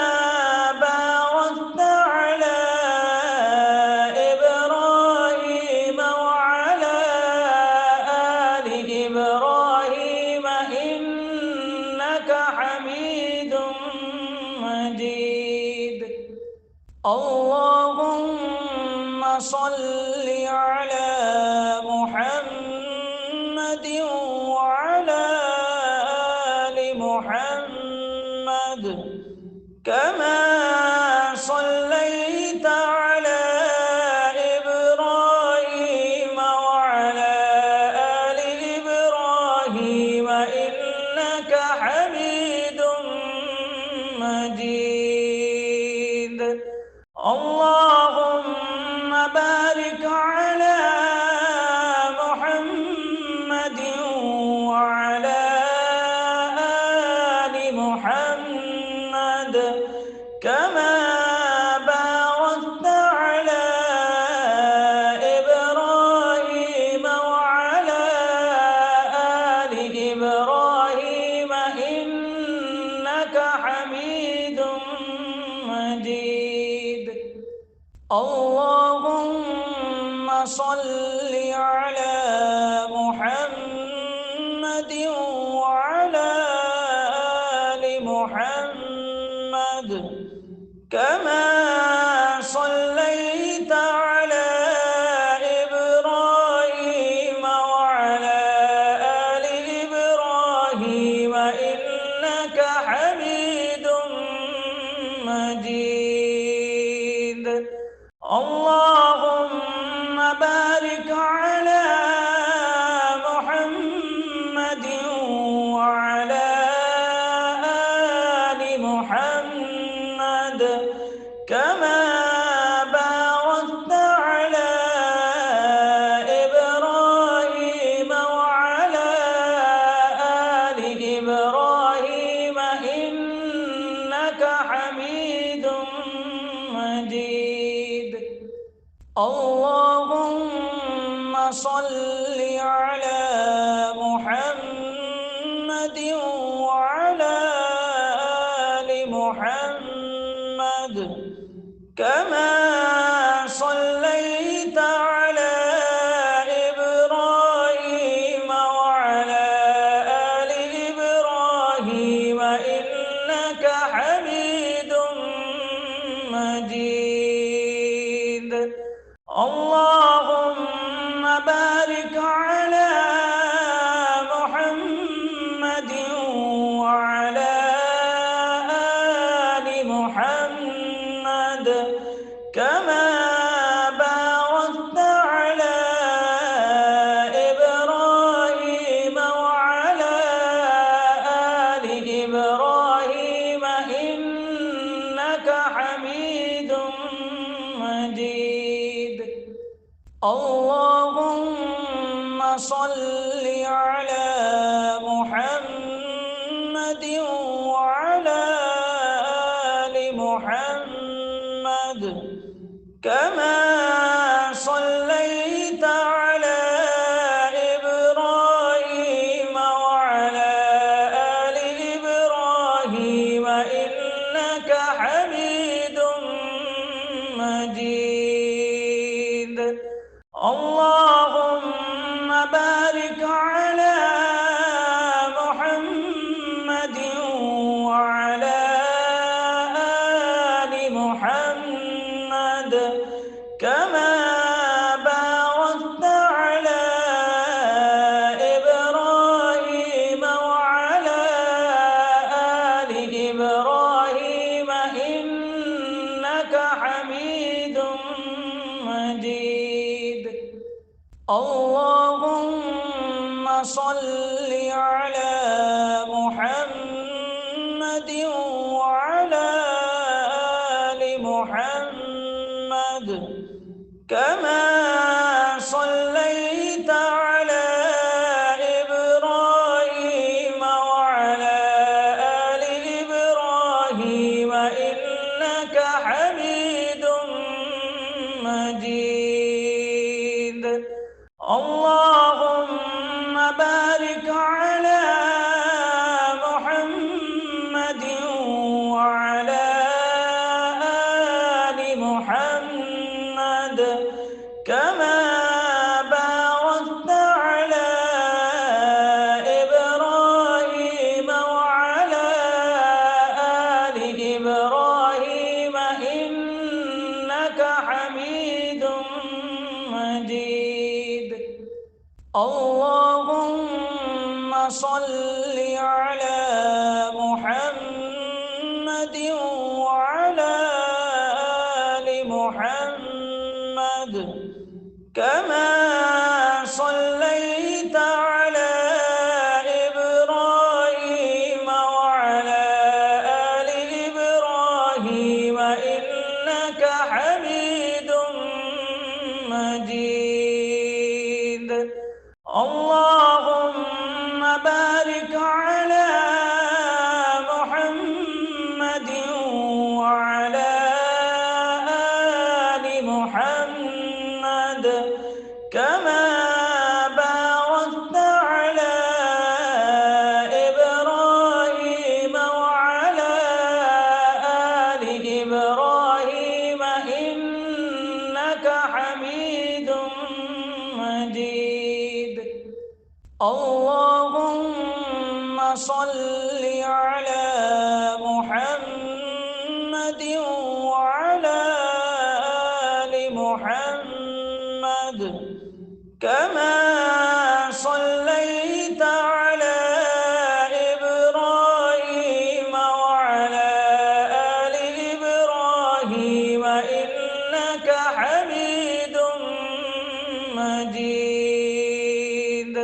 باركت على إبراهيم وعلى آل إبراهيم إنك حميد مجيد. اللهم صل على محمد وعلى آل محمد كما صليت على إبراهيم وعلى آل إبراهيم إنك حميد مجيد. اللهم بارك على محمد وعلى آل محمد كما باركت على إبراهيم وعلى آل إبراهيم إنك حميد مجيد. اللهم صل على محمد وعلى آل محمد كما صليت على إبراهيم وعلى آل إبراهيم إنك حميد مجيد. اللهم بارك على محمد وعلى آل محمد كما باركت على إبراهيم وعلى آل إبراهيم إنك إنك حميد مجيد. اللهم صل على محمد وعلى آل محمد كما صليت على إبراهيم وعلى آل إبراهيم إنك حميد مجيد. اللهم بارك على محمد وعلى آل محمد كما باركت على إبراهيم وعلى آل إبراهيم إنك حميد مجيد. اللهم صل على محمد وعلى آل محمد كما صليت على إبراهيم وعلى آل إبراهيم إنك حميد مجيد. اللهم بارك على محمد وعلى آل محمد كما باركت على إبراهيم وعلى آل إبراهيم إنك حميد مجيد. اللهم صل على محمد وعلى آل محمد كما صليت على إبراهيم وعلى آل إبراهيم إنك حميد مجيد. اللهم بارك على محمد وعلى آل محمد كما باركت على إبراهيم وعلى آل إبراهيم إنك حميد مجيد. اللهم صل على محمد وعلى آل محمد كما صليت على إبراهيم وعلى آل إبراهيم إنك حميد مجيد. اللهم بارك على محمد وعلى آل محمد كما باركت على إبراهيم وعلى آل إبراهيم إنك حميد مجيد. اللهم صل على محمد وعلى آل محمد كما صليت على إبراهيم وعلى آل إبراهيم إنك حميد مجيد.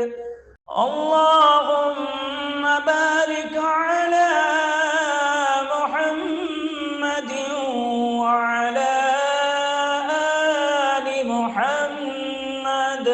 اللهم بارك على محمد وعلى آل محمد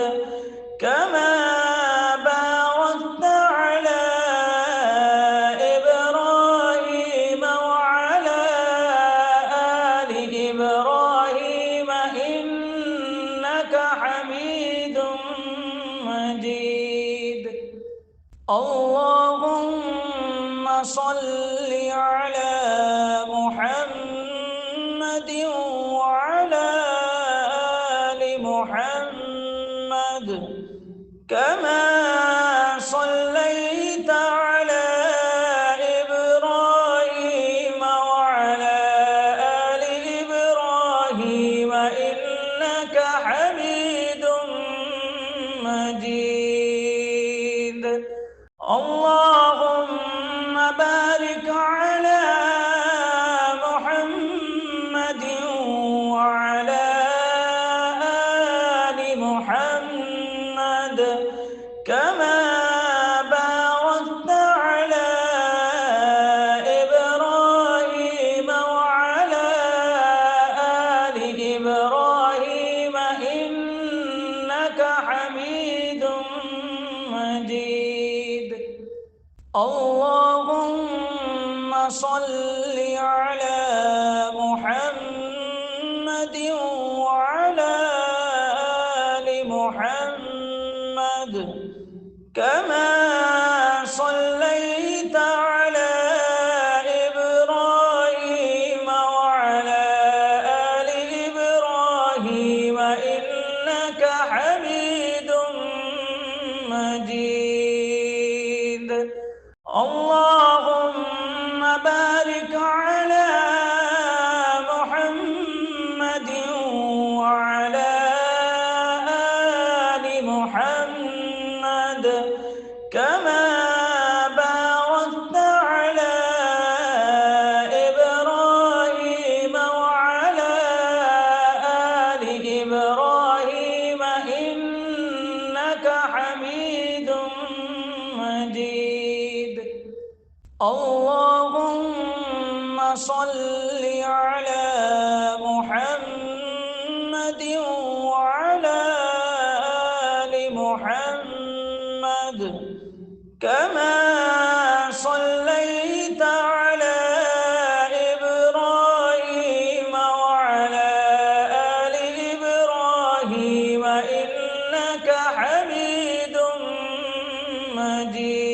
اللهم صل على محمد وعلى آل محمد كما صليت على إبراهيم وعلى آل إبراهيم إنك حميد مجيد. اللهم بارك على محمد وعلى آل محمد كما باركت على إبراهيم وعلى آل إبراهيم إنك حميد مجيد. اللهم صل على محمد وعلى آل محمد كما صليت على إبراهيم وعلى آل إبراهيم إنك حميد مجيد. اللهم بارك على محمد وعلى آل محمد كما باركت على إبراهيم وعلى آل إبراهيم إنك حميد مجيد. اللهم صل على محمد وعلى آل محمد كما صليت على إبراهيم وعلى آل إبراهيم إنك حميد مجيد.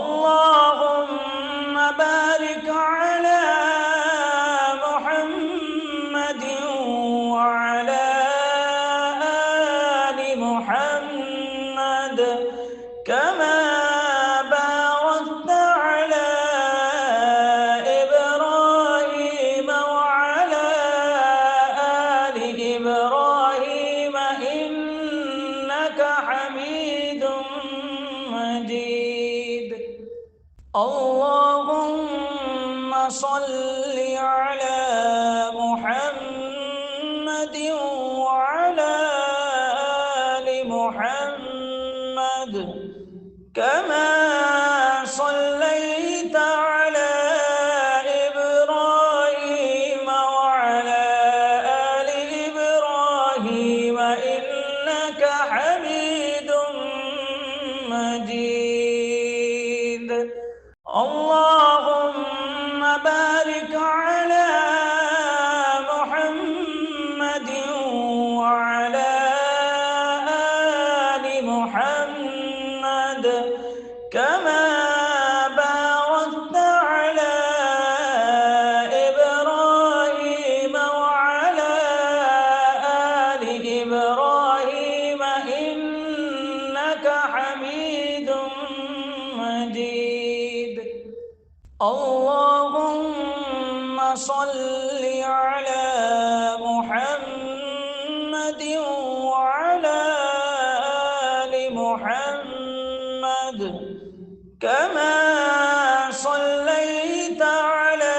اللهم بارك على محمد وعلى آل محمد كما باركت على إبراهيم وعلى آل إبراهيم إنك حميد مجيد. اللهم صل على محمد وعلى آل محمد كما صليت على إبراهيم وعلى آل إبراهيم إنك حميد مجيد. اللهم بارك على محمد وعلى آل محمد كما باركت على إبراهيم وعلى آل إبراهيم إنك حميد مجيد. اللهم صل على محمد وعلى آل محمد كما صليت على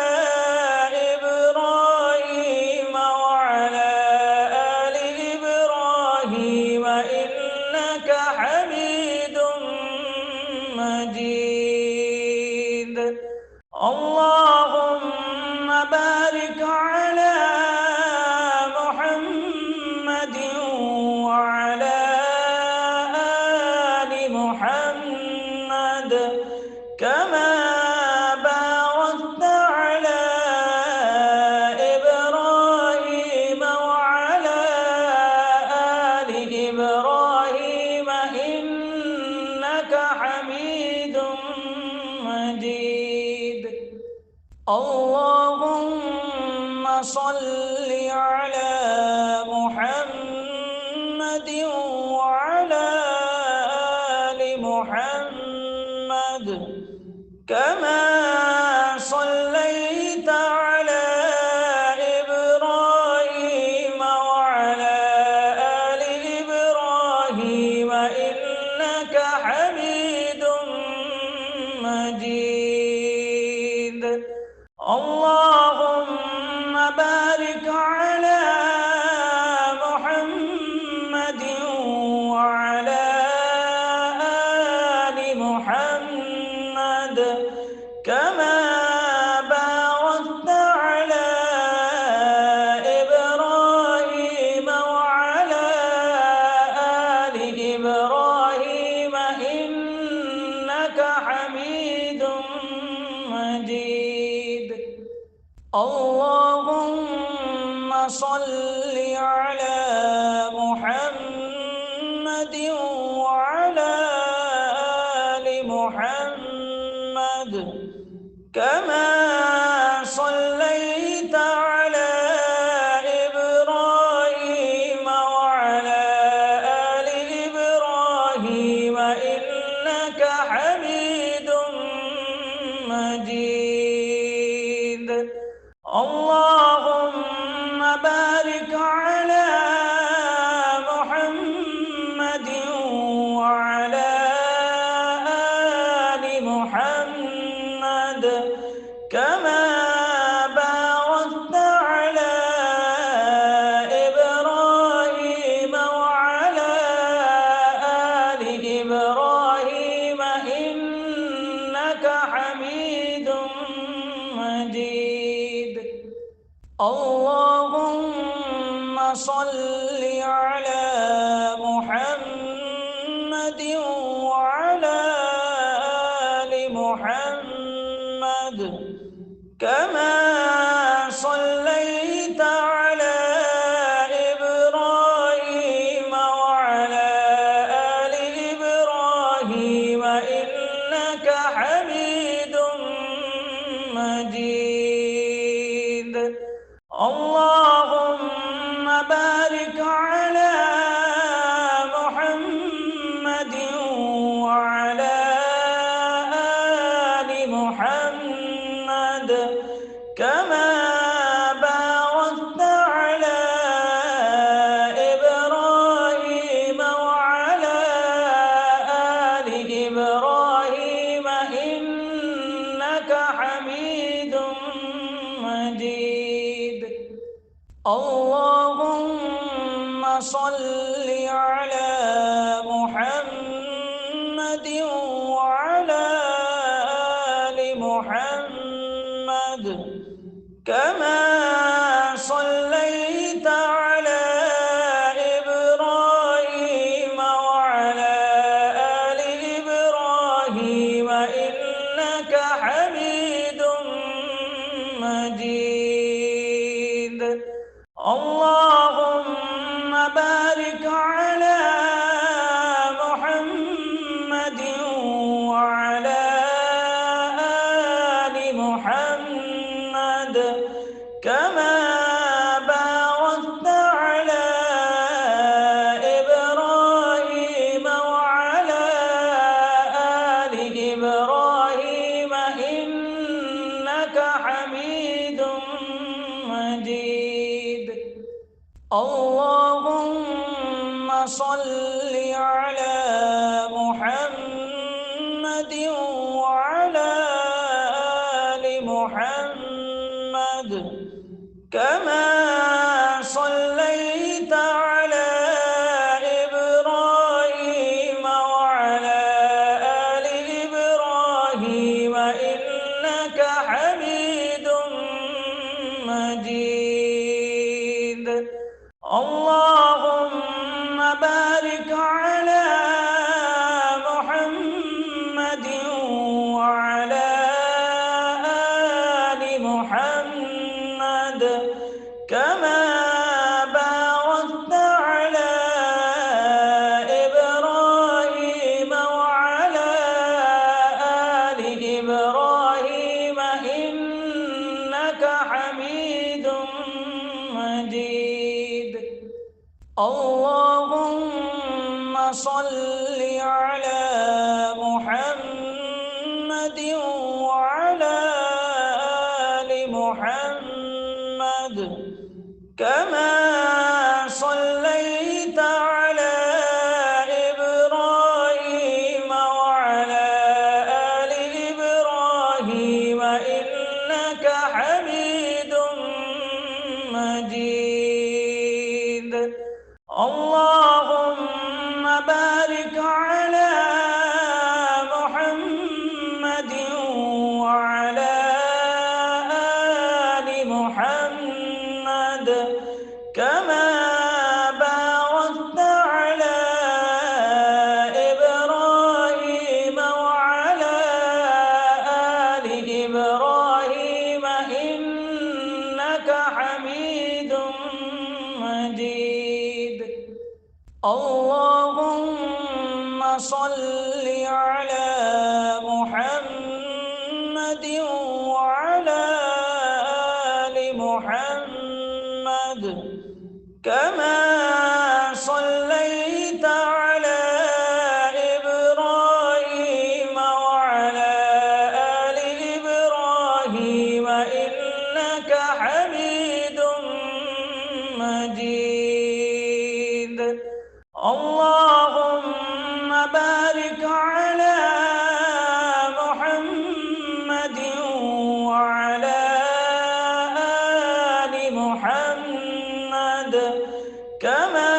إبراهيم وعلى آل إبراهيم إنك حميد مجيد. اللهم بارك على محمد وعلى آل محمد كما باركت على إبراهيم وعلى آل إبراهيم إنك اللهم صل على محمد وعلى آل محمد كما صليت على إبراهيم وعلى آل إبراهيم إنك حميد مجيد. اللهم بارك على محمد وعلى آل محمد كما باركت على إبراهيم وعلى آل إبراهيم إنك حميد مجيد. اللهم صل على محمد وعلى آل محمد كما صليت على إبراهيم وعلى آل إبراهيم إنك حميد مجيد. اللهم بارك على محمد وعلى آل محمد كما باركت على إبراهيم وعلى آل إبراهيم إنك حميد مجيد. اللهم صل على محمد وعلى آل محمد كما صليت على إبراهيم وعلى آل إبراهيم إنك حميد مجيد. اللهم بارك على محمد وعلى آل محمد كما باركت على إبراهيم وعلى آل إبراهيم إنك حميد مجيد. اللهم صل على محمد وعلى آل محمد كما صليت على إبراهيم وعلى آل إبراهيم إنك حميد مجيد. اللهم بارك على محمد وعلى آل محمد كما باركت على إبراهيم وعلى آل إبراهيم إنك حميد مجيد. اللهم صل على محمد وعلى آل محمد كما صليت على إبراهيم وعلى آل إبراهيم إنك حميد مجيد. اللهم بارك على محمد وعلى آل محمد كما إنك حميد مجيد. اللهم صل على محمد وعلى آل محمد كما صليت على إبراهيم وعلى آل إبراهيم إنك حميد مجيد. اللهم بارك على محمد وعلى آل محمد كما باركت على إبراهيم وعلى آل إبراهيم إنك حميد مجيد. اللهم صل على محمد وعلى آل محمد كما صليت على إبراهيم وعلى آل إبراهيم إنك حميد مجيد. اللهم بارك على محمد وعلى آل محمد كما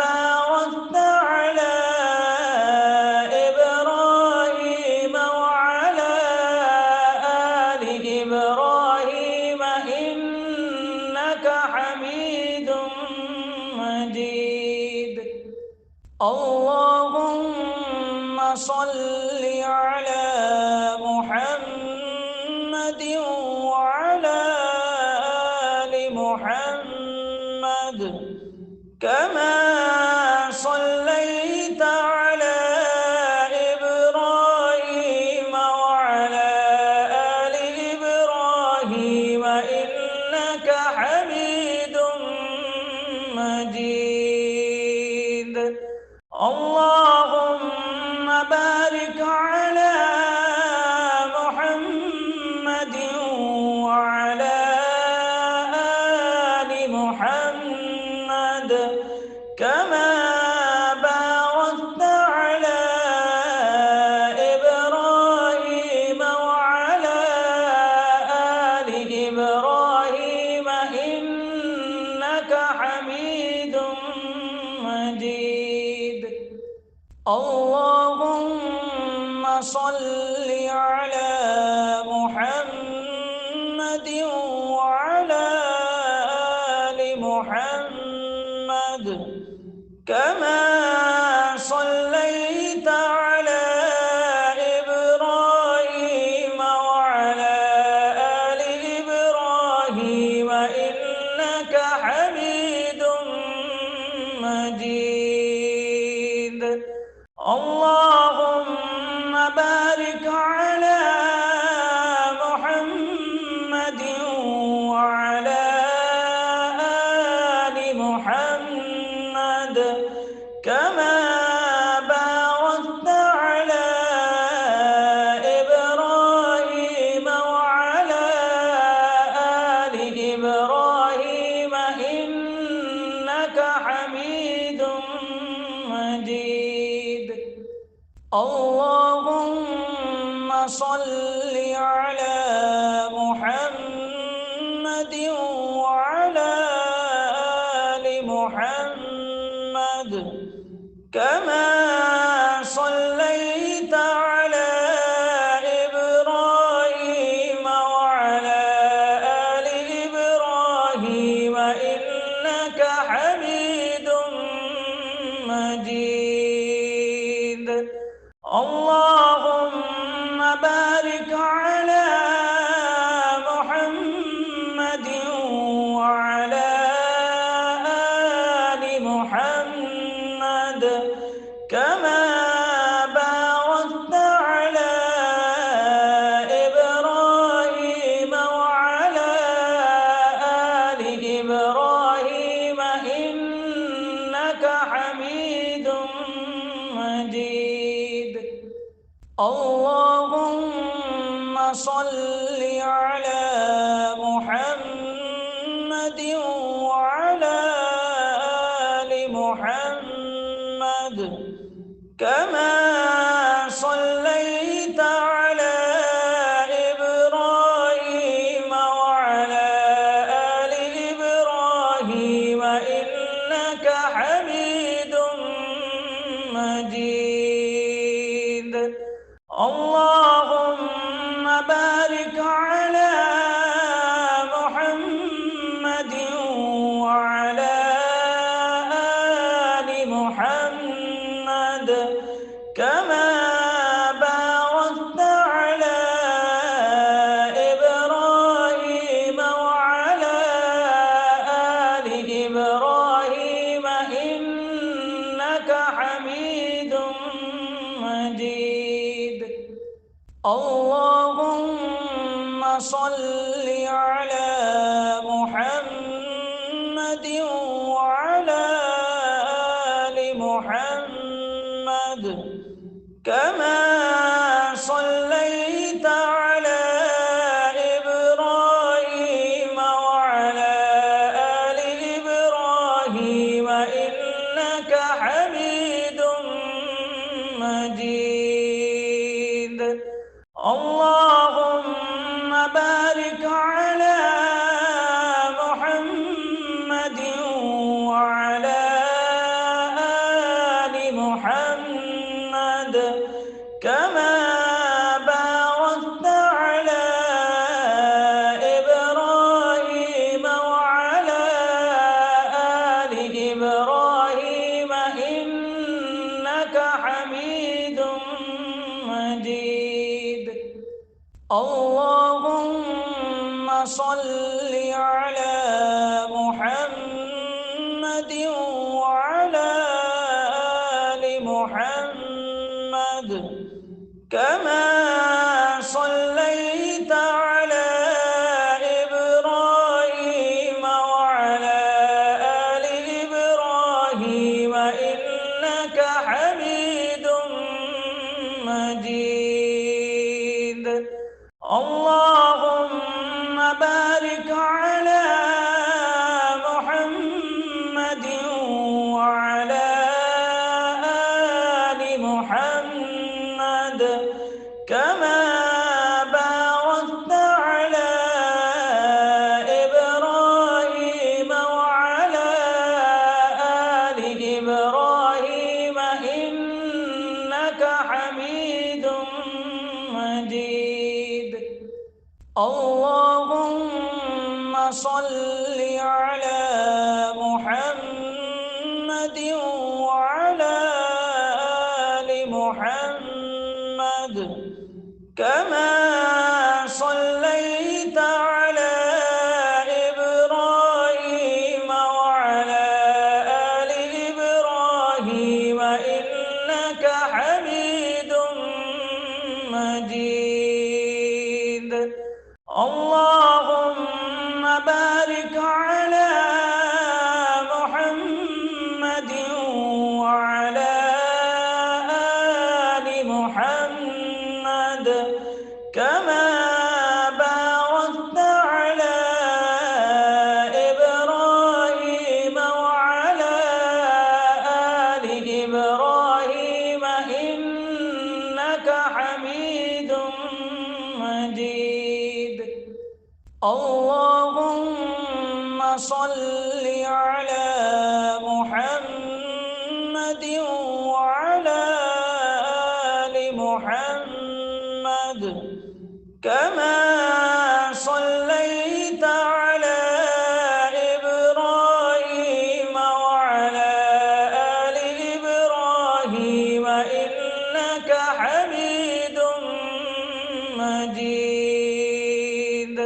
باركت على إبراهيم وعلى آل إبراهيم إنك حميد مجيد. اللهم صل على محمد وعلى آل محمد كما صليت على إبراهيم وعلى آل إبراهيم إنك حميد مجيد. اللهم بارك على محمد وعلى آل محمد كما باركت على إبراهيم وعلى آل إبراهيم إنك حميد مجيد. اللهم صل على محمد وعلى آل محمد كما صليت على إبراهيم وعلى آل إبراهيم إنك حميد مجيد. اللهم بارك على محمد وعلى آل محمد كما باركت على إبراهيم وعلى آل إبراهيم إنك حميد مجيد. اللهم صل على محمد وعلى آل محمد كما صليت على إبراهيم وعلى آل إبراهيم إنك حميد مجيد. اللهم صل على محمد وعلى آل محمد كما صليت على إبراهيم وعلى آل إبراهيم إنك حميد مجيد. اللهم بارك على محمد وعلى آل محمد كما باركت على إبراهيم وعلى آل إبراهيم إنك حميد مجيد. اللهم صل على محمد وعلى آل محمد كما صليت على إبراهيم وعلى آل إبراهيم إنك حميد مجيد. اللهم بارك على محمد وعلى آل محمد كما باركت على إبراهيم وعلى آل إبراهيم إنك حميد مجيد. اللهم صل على محمد وعلى آل محمد كما صليت على إبراهيم وعلى آل إبراهيم إنك حميد مجيد. اللهم بارك على محمد وعلى آل محمد كما باركت على إبراهيم وعلى آل إبراهيم إنك حميد مجيد. اللهم صل على محمد وعلى آل محمد كما صليت على إبراهيم وعلى آل إبراهيم إنك حميد مجيد. اللهم بارك على محمد وعلى آل محمد كما باركت على إبراهيم وعلى آل إبراهيم إنك حميد مجيد. اللهم صل على محمد وعلى آل محمد كما صليت على إبراهيم وعلى آل إبراهيم إنك حميد مجيد.